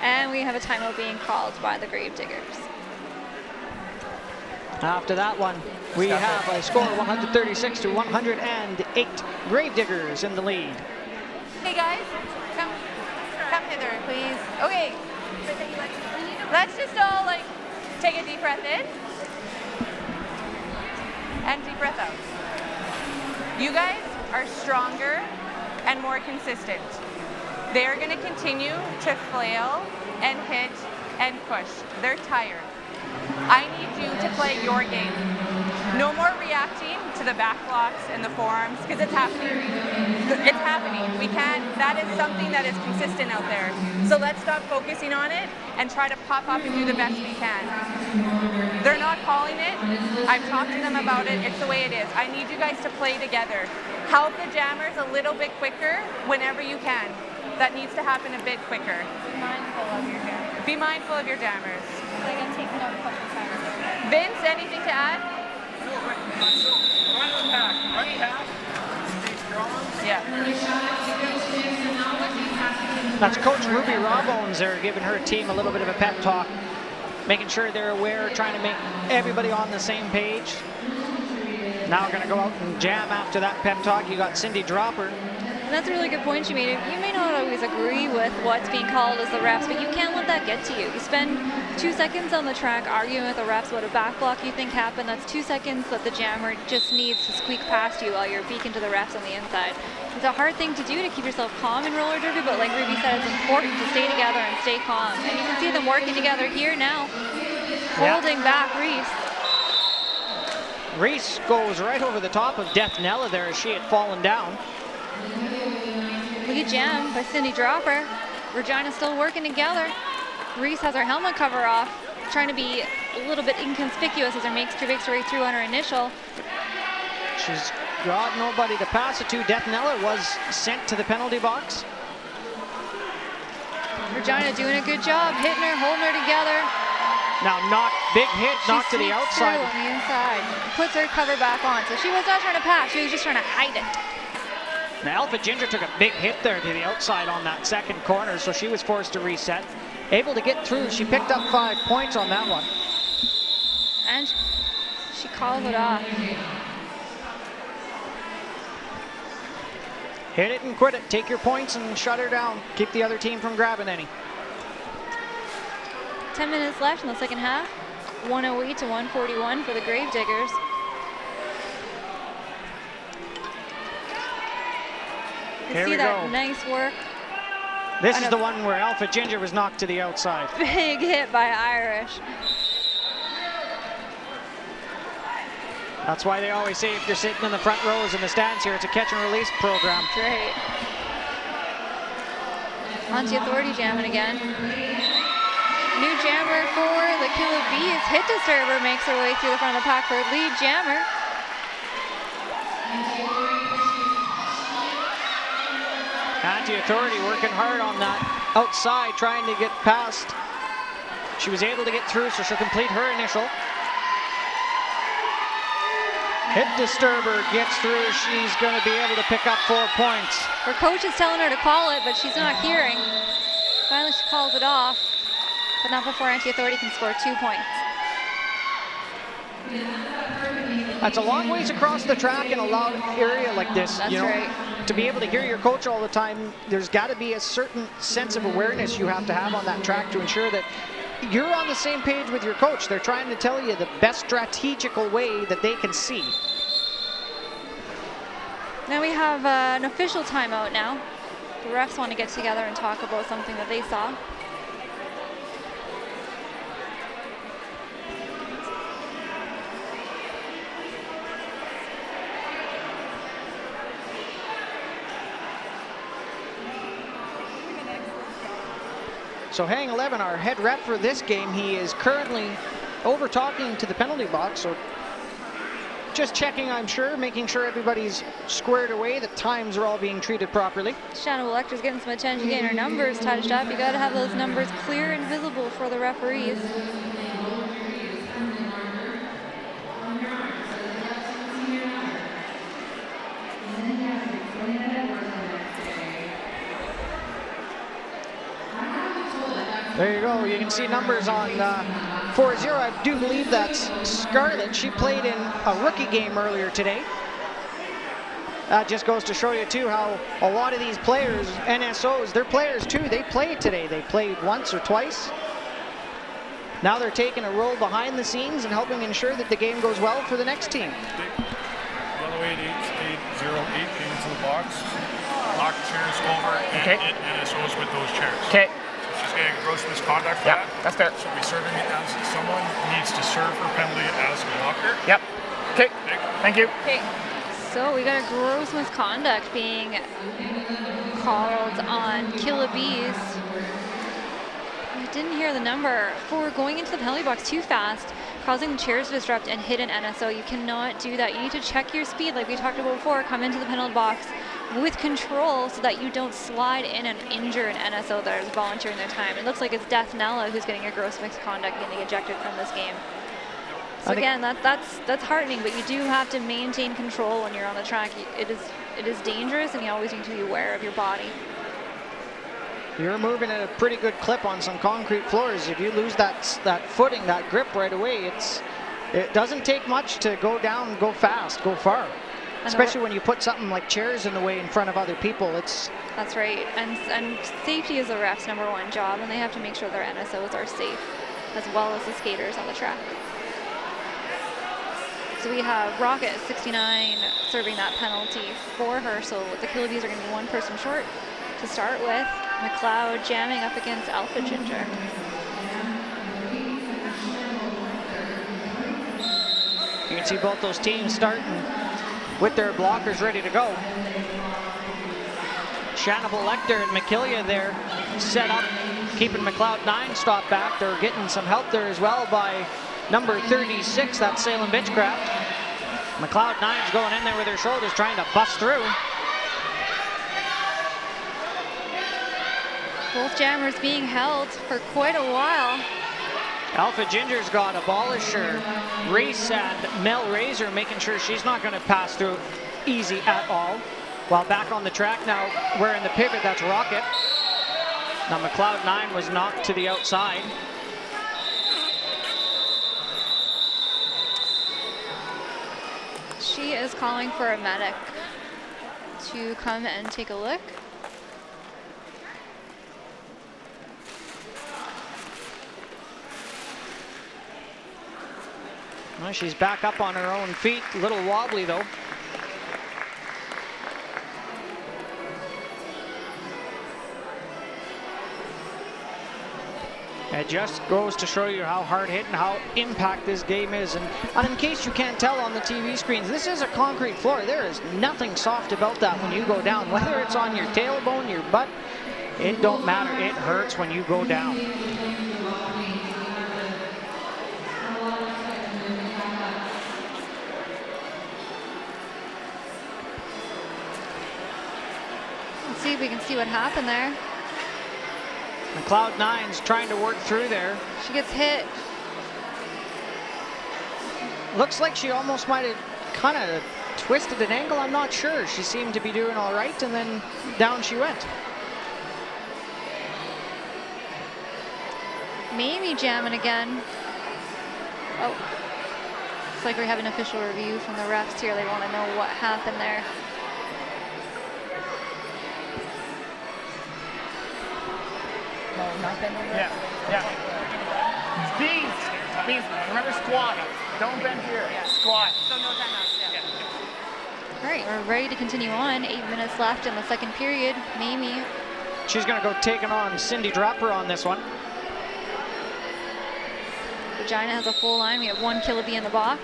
And we have a timeout being called by the Gravediggers. After that one, we have a score 136 to 108. Gravediggers in the lead. Hey guys, come hither, please. Okay, let's just all take a deep breath in and deep breath out. You guys are stronger and more consistent. They're going to continue to flail and hit and push. They're tired. I need you to play your game. No more reacting to the back blocks and the forearms, because it's happening. It's happening. We can't, that is something that is consistent out there. So let's stop focusing on it and try to pop up and do the best we can. They're not calling it. I've talked to them about it. It's the way it is. I need you guys to play together. Help the jammers a little bit quicker whenever you can. That needs to happen a bit quicker. Be mindful of your jammers. Be mindful of your jammers. They're going to take it out a couple times. Vince, anything to add? Yeah. That's Coach Ruby Rawbones there giving her team a little bit of a pep talk, making sure they're aware, trying to make everybody on the same page. Now we're going to go out and jam after that pep talk. You got Cindy Dropper. And that's a really good point you made. You may not always agree with what's being called as the refs, but you can't let that get to you. You spend 2 seconds on the track arguing with the refs what a back block you think happened. That's 2 seconds that the jammer just needs to squeak past you while you're beaking to the refs on the inside. It's a hard thing to do to keep yourself calm in roller derby, but like Ruby said, it's important to stay together and stay calm. And you can see them working together here now, holding back Reese. Reese goes right over the top of Death Nella there as she had fallen down. Lead jam by Cindy Dropper. Regina's still working together. Reese has her helmet cover off, trying to be a little bit inconspicuous as her makes her way through on her initial. She's got nobody to pass it to. Death Nella was sent to the penalty box. Regina doing a good job, hitting her, holding her together. Now big hit, knocked to the outside. On the inside, puts her cover back on. So she was not trying to pass, she was just trying to hide it. Now Alpha Ginger took a big hit there to the outside on that second corner, so she was forced to reset. Able to get through, she picked up 5 points on that one. And she called it off. Hit it and quit it, take your points and shut her down. Keep the other team from grabbing any. 10 minutes left in the second half. 108 to 141 for the Gravediggers. You see that nice work. This is the one where Alpha Ginger was knocked to the outside. Big hit by Irish. That's why they always say if you're sitting in the front rows in the stands here, it's a catch and release program. That's right. Onto Authority jamming again. New jammer for the Killa Bees. Hit disturber makes her way through the front of the pack for lead jammer. Anti-Authority working hard on that outside, trying to get past. She was able to get through, so she'll complete her initial. Hit disturber gets through. She's going to be able to pick up 4 points. Her coach is telling her to call it, but she's not hearing. Finally, she calls it off, but not before Anti-Authority can score 2 points. That's a long ways across the track in a loud area like this. That's right. to be able to hear your coach all the time, there's got to be a certain sense of awareness you have to have on that track to ensure that you're on the same page with your coach. They're trying to tell you the best strategical way that they can see. Now we have an official timeout now. The refs want to get together and talk about something that they saw. So Hang 11, our head ref for this game, he is currently over talking to the penalty box. So just checking, I'm sure, making sure everybody's squared away, the times are all being treated properly. Shannon Electra's getting some attention, getting her numbers touched up. You got to have those numbers clear and visible for the referees. There you go. You can see numbers on 4-0. I do believe that's Scarlett. She played in a rookie game earlier today. That just goes to show you, too, how a lot of these players, NSOs, they're players, too. They played today. They played once or twice. Now they're taking a role behind the scenes and helping ensure that the game goes well for the next team. Yellow 808 came into the box, knocked chairs over, and hit NSOs with those chairs. Okay. She's getting a gross misconduct for that. That's fair. She'll be serving it as someone needs to serve her penalty as a blocker. Yep. Okay. Thank you. Okay. So we got a gross misconduct being called on Killa Bees. I didn't hear the number for going into the penalty box too fast, causing the chairs to disrupt and hit an NSO. You cannot do that. You need to check your speed, like we talked about before. Come into the penalty box with control so that you don't slide in and injure an NSO that is volunteering their time. It looks like it's Death Nella who's getting a gross misconduct getting ejected from this game. So again, that's heartening, but you do have to maintain control when you're on the track. It is dangerous, and you always need to be aware of your body. You're moving at a pretty good clip on some concrete floors. If you lose that footing, that grip right away, it doesn't take much to go down, go fast, go far. Especially when you put something like chairs in the way in front of other people. That's right, and safety is the ref's #1 job, and they have to make sure their NSOs are safe, as well as the skaters on the track. So we have Rocket 69 serving that penalty for her, so the Killa Bees are going to be one person short to start with. McLeod jamming up against Alpha Ginger. You can see both those teams starting with their blockers ready to go. Shannibal Lecter and McKillia there set up, keeping McLeod 9 stopped back. They're getting some help there as well by number 36, that's Salem Bitchcraft. McLeod 9's going in there with her shoulders, trying to bust through. Both jammers being held for quite a while. Alpha Ginger's got Abolisher, Race, and Mel Razor, making sure she's not going to pass through easy at all. While back on the track now, wearing the pivot, that's Rocket. Now McLeod 9 was knocked to the outside. She is calling for a medic to come and take a look. Well, she's back up on her own feet, a little wobbly though. It just goes to show you how hard hit and how impact this game is. And in case you can't tell on the TV screens, this is a concrete floor. There is nothing soft about that when you go down. Whether it's on your tailbone, your butt, it don't matter. It hurts when you go down. Let's see if we can see what happened there. McLeod 9's trying to work through there. She gets hit. Looks like she almost might have kind of twisted an ankle. I'm not sure. She seemed to be doing all right, and then down she went. Maybe jamming again. Oh, looks like we have an official review from the refs here. They want to know what happened there. Yeah, yeah. Bees. Remember squat. Don't bend here. Squat. So no timeouts, yeah. All right, we're ready to continue on. 8 minutes left in the second period. Mamie. She's going to go taking on Cindy Dropper on this one. Regina has a full line. We have one Killa Bee in the box.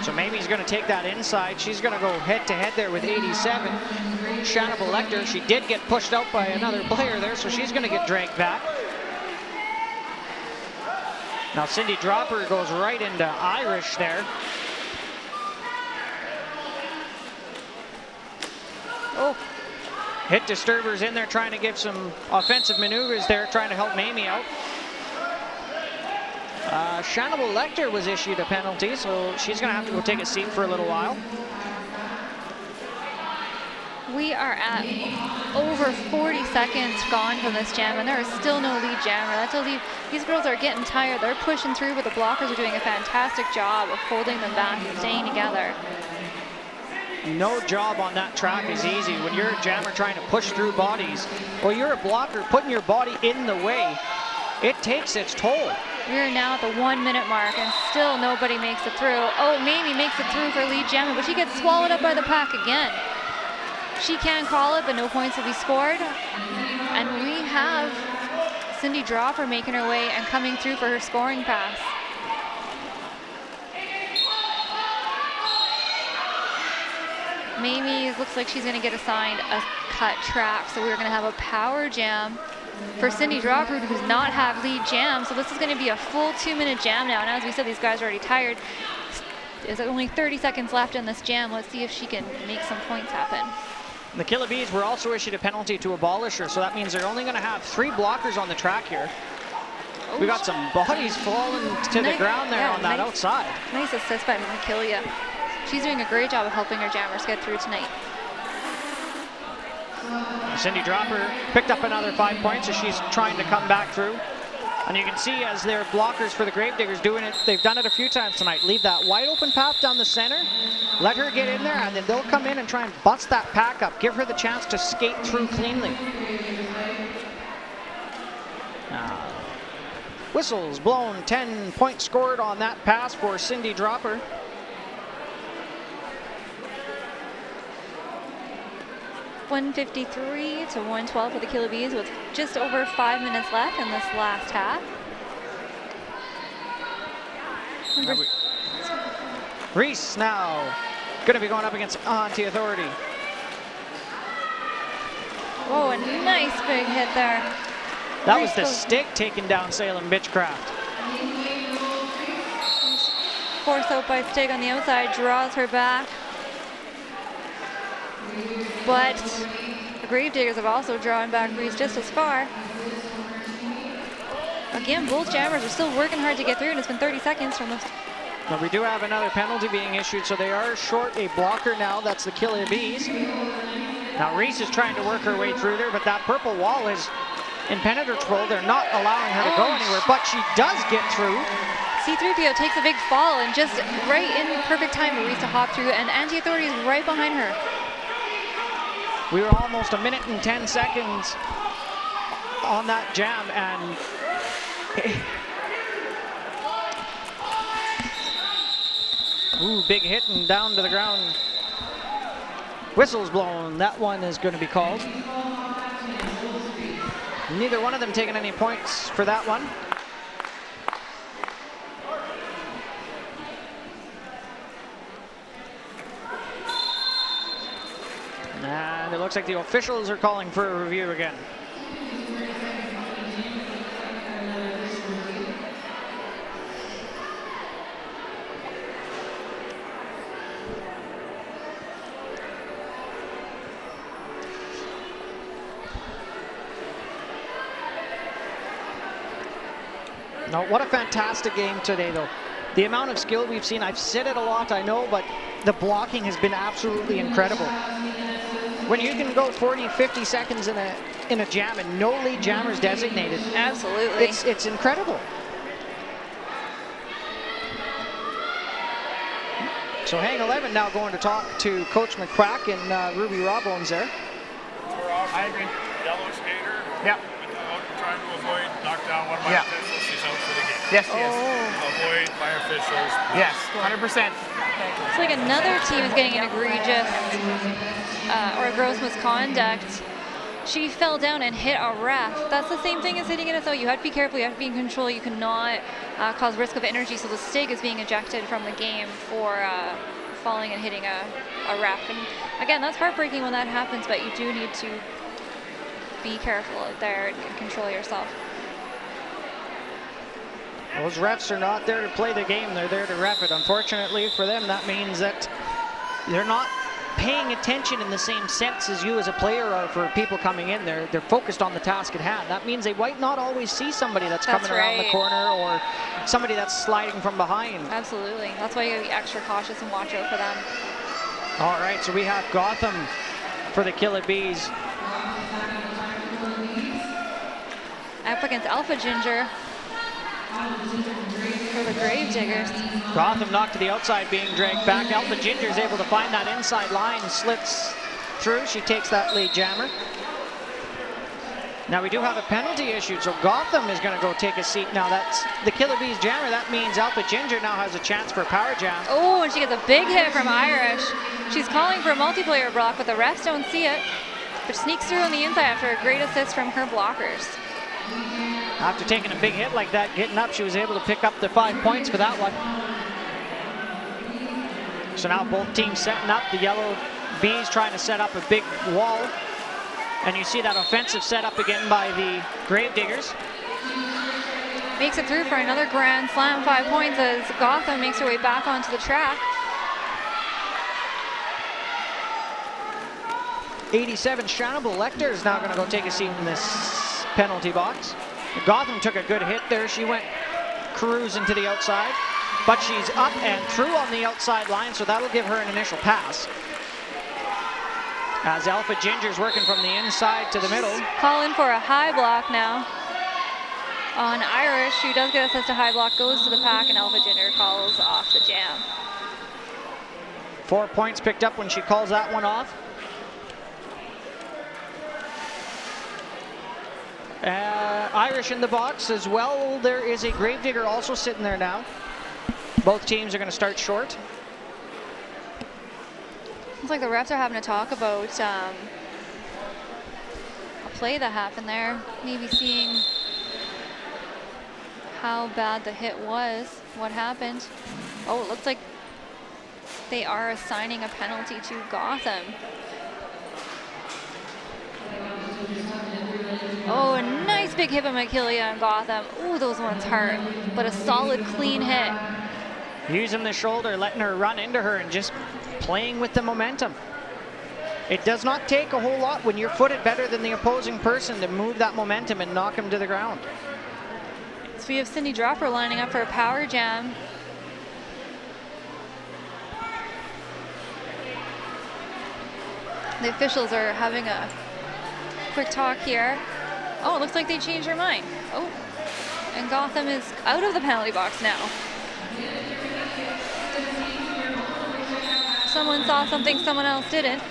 So Mamie's going to take that inside. She's going to go head-to-head there with 87. Shanna Lecter, she did get pushed out by another player there, so she's going to get dragged back. Now Cindy Dropper goes right into Irish there. Oh, Hit disturbers in there trying to give some offensive maneuvers there, trying to help Mamie out. Shanna Lecter was issued a penalty, so she's going to have to go take a seat for a little while. we are at over 40 seconds gone from this jam, and there is still no lead jammer. That tells you these girls are getting tired. They're pushing through, but the blockers are doing a fantastic job of holding them back and staying together. No job on that track is easy. When you're a jammer trying to push through bodies, or you're a blocker putting your body in the way, it takes its toll. We are now at the 1 minute mark, and still nobody makes it through. Oh, Mamie makes it through for lead jammer, but she gets swallowed up by the pack again. She can call it, but no points will be scored. And we have Cindy Dropper making her way and coming through for her scoring pass. Mamie looks like she's going to get assigned a cut track, so we're going to have a power jam for Cindy Dropper, who does not have lead jam. So this is going to be a full 2 minute jam now. And as we said, these guys are already tired. There's only 30 seconds left in this jam. Let's see if she can make some points happen. The Killa Bees were also issued a penalty to abolish her, so that means they're only going to have 3 blockers on the track here. Oh, We got some bodies falling to the ground there on that outside. Nice assist by Killa. She's doing a great job of helping her jammers get through tonight. Cindy Dropper picked up another 5 points as she's trying to come back through. And you can see as their blockers for the Gravediggers doing it, they've done it a few times tonight. Leave that wide open path down the center, let her get in there, and then they'll come in and try and bust that pack up, give her the chance to skate through cleanly. Whistles blown, 10 points scored on that pass for Cindy Dropper. .153 to 112 for the Killa Bees with just over 5 minutes left in this last half. Reese now going to be going up against Anti-Authority. Oh, a nice big hit there. That was the stick taking down Salem Bitchcraft. Force out by Stig on the outside, draws her back. But the Gravediggers have also drawn back Reese just as far. Again, both jammers are still working hard to get through, and it's been 30 seconds from this. Now we do have another penalty being issued, so they are short a blocker now. That's the Killa Bees. Now Reese is trying to work her way through there, but that purple wall is impenetrable. They're not allowing her to go anywhere, but she does get through. C3PO takes a big fall, and just right in perfect time for Reese to hop through, and Anti-Authority is right behind her. We were almost 1 minute and 10 seconds on that jam, and ooh, big hit and down to the ground. Whistles blown. That one is going to be called. Neither one of them taking any points for that one. And it looks like the officials are calling for a review again. No, what a fantastic game today, though. The amount of skill we've seen, I've said it a lot, I know, but the blocking has been absolutely incredible. When you can go 40, 50 seconds in a jam and no lead jammers designated, absolutely, it's incredible. So Hang 11 now going to talk to Coach McCrack and Ruby Rawbones there. I agree. Yellow skater. Yep. Without trying to avoid knock down one of my Yeah. officials. She's out for the game. Yes, she is. Avoid my officials. Yes, 100%. It's like another team is getting an egregious or gross misconduct. She fell down and hit a ref. That's the same thing as hitting it. So you have to be careful. You have to be in control. You cannot cause risk of injury. So the Stig is being ejected from the game for falling and hitting a ref. And again, that's heartbreaking when that happens. But you do need to be careful out there and control yourself. Those refs are not there to play the game. They're there to ref it. Unfortunately for them, that means that they're not paying attention in the same sense as you as a player are for people coming in. They're focused on the task at hand. That means they might not always see somebody that's coming around the corner or somebody that's sliding from behind. Absolutely. That's why you gotta be extra cautious and watch out for them. All right, so we have Gotham for the Killa Bees. Up against Alpha Ginger for the Gravediggers. Gotham knocked to the outside, being dragged back. Alpha Ginger is able to find that inside line, slips through. She takes that lead jammer. Now we do have a penalty issued, so Gotham is going to go take a seat. Now that's the Killa Bees jammer. That means Alpha Ginger now has a chance for a power jam. Oh, and she gets a big hit from Irish. She's calling for a multiplayer block, but the refs don't see it. But sneaks through on the inside after a great assist from her blockers. After taking a big hit like that, getting up, she was able to pick up the 5 points for that one. So now both teams setting up. The Yellow Bees trying to set up a big wall. And you see that offensive setup again by the Gravediggers. Makes it through for another grand slam, 5 points as Gotham makes her way back onto the track. 87 Shannable Lecter is now going to go take a seat in this penalty box. Gotham took a good hit there. She went cruising to the outside, but she's up and through on the outside line, so that'll give her an initial pass. As Alpha Ginger's working from the inside to the middle. Calling for a high block now on Irish, who does get assist to high block, goes to the pack, and Alpha Ginger calls off the jam. 4 points picked up when she calls that one off. Irish in the box as well. There is a Gravedigger also sitting there now. Both teams are going to start short. Looks like the refs are having to talk about a play that happened there. Maybe seeing how bad the hit was, what happened. Oh, it looks like they are assigning a penalty to Gotham. Oh, a nice big hit by Killa on Gotham. Ooh, those ones hurt, but a solid, clean hit. Using the shoulder, letting her run into her and just playing with the momentum. It does not take a whole lot when you're footed better than the opposing person to move that momentum and knock him to the ground. So we have Cindy Dropper lining up for a power jam. The officials are having a quick talk here. Oh, it looks like they changed their mind. Oh, and Gotham is out of the penalty box now. Someone saw something someone else didn't,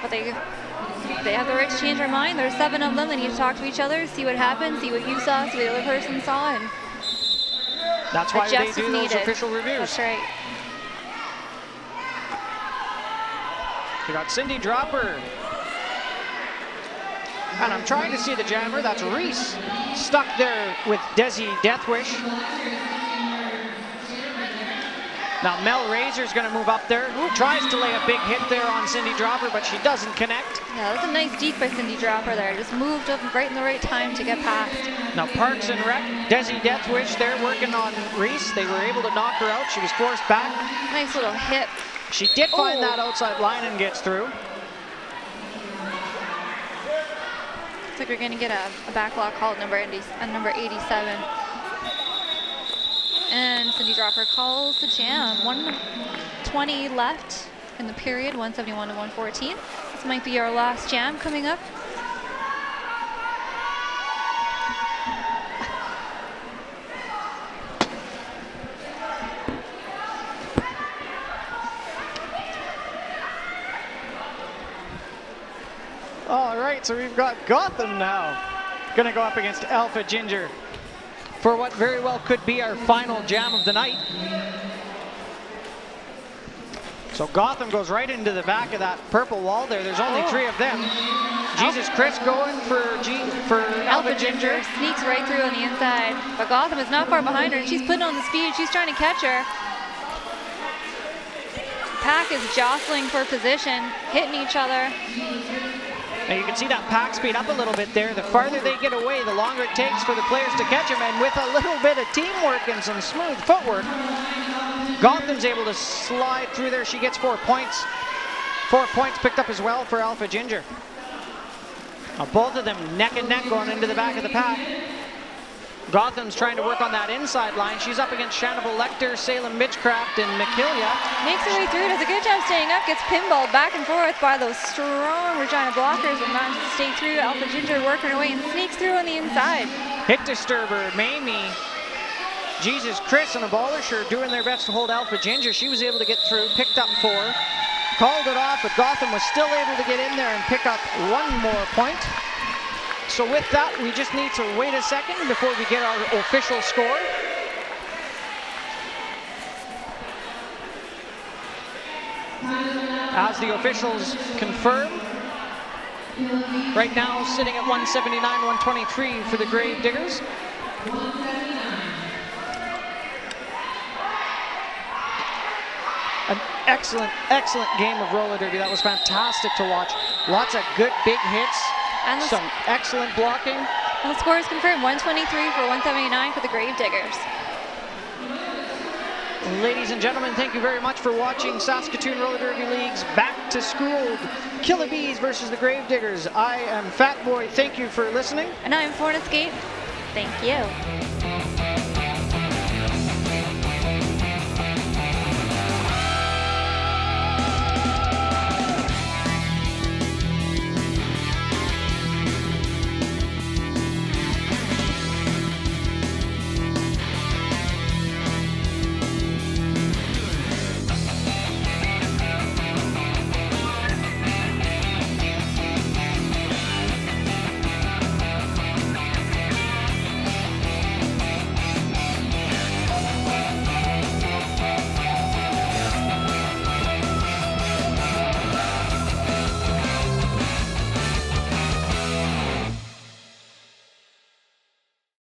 but they have the right to change their mind. There's 7 of them. They need to talk to each other, see what happened, see what you saw, see what the other person saw, and that's why they do those official reviews. That's right. You got Cindy Dropper. And I'm trying to see the jammer. That's Reese stuck there with Desi Deathwish. Now Mel Razor's going to move up there. Tries to lay a big hit there on Cindy Dropper, but she doesn't connect. Yeah, that's a nice deke by Cindy Dropper there. Just moved up right in the right time to get past. Now Parks and Rec, Desi Deathwish, they're working on Reese. They were able to knock her out. She was forced back. Nice little hit. She did find that outside line and gets through. Looks like we're going to get a backlog call at number 87. And Cindy Dropper calls the jam. 1:20 left in the period, 171 to 114. This might be our last jam coming up. All right, so we've got Gotham now Gonna go up against Alpha Ginger for what very well could be our final jam of the night. So Gotham goes right into the back of that purple wall there. There's only 3 of them. Jesus Chris going for Alpha Ginger. Sneaks right through on the inside, but Gotham is not far behind her, and she's putting on the speed. She's trying to catch her. Pack is jostling for position, hitting each other. Now you can see that pack speed up a little bit there. The farther they get away, the longer it takes for the players to catch them. And with a little bit of teamwork and some smooth footwork, Gotham's able to slide through there. She gets 4 points. 4 points picked up as well for Alpha Ginger. Now both of them neck and neck going into the back of the pack. Gotham's trying to work on that inside line. She's up against Shannibal Lecter, Salem Mitchcraft, and Killa. Makes her way through, does a good job staying up, gets pinballed back and forth by those strong Regina blockers, and manages to stay through. Alpha Ginger working her way and sneaks through on the inside. Hit disturber, Mamie, Jesus Chris, and a Abolisher doing their best to hold Alpha Ginger. She was able to get through, picked up 4, called it off, but Gotham was still able to get in there and pick up 1 more point. So with that, we just need to wait a second before we get our official score. As the officials confirm, right now sitting at 179-123 for the Grave Diggers. An excellent, excellent game of roller derby. That was fantastic to watch. Lots of good big hits. And some excellent blocking. And the score is confirmed, 123 for 179 for the Grave Diggers. Ladies and gentlemen, thank you very much for watching Saskatoon Roller Derby League's Back to School Killa Bees versus the Grave Diggers. I am Fat Boy. Thank you for listening. And I'm Fornescape. Thank you.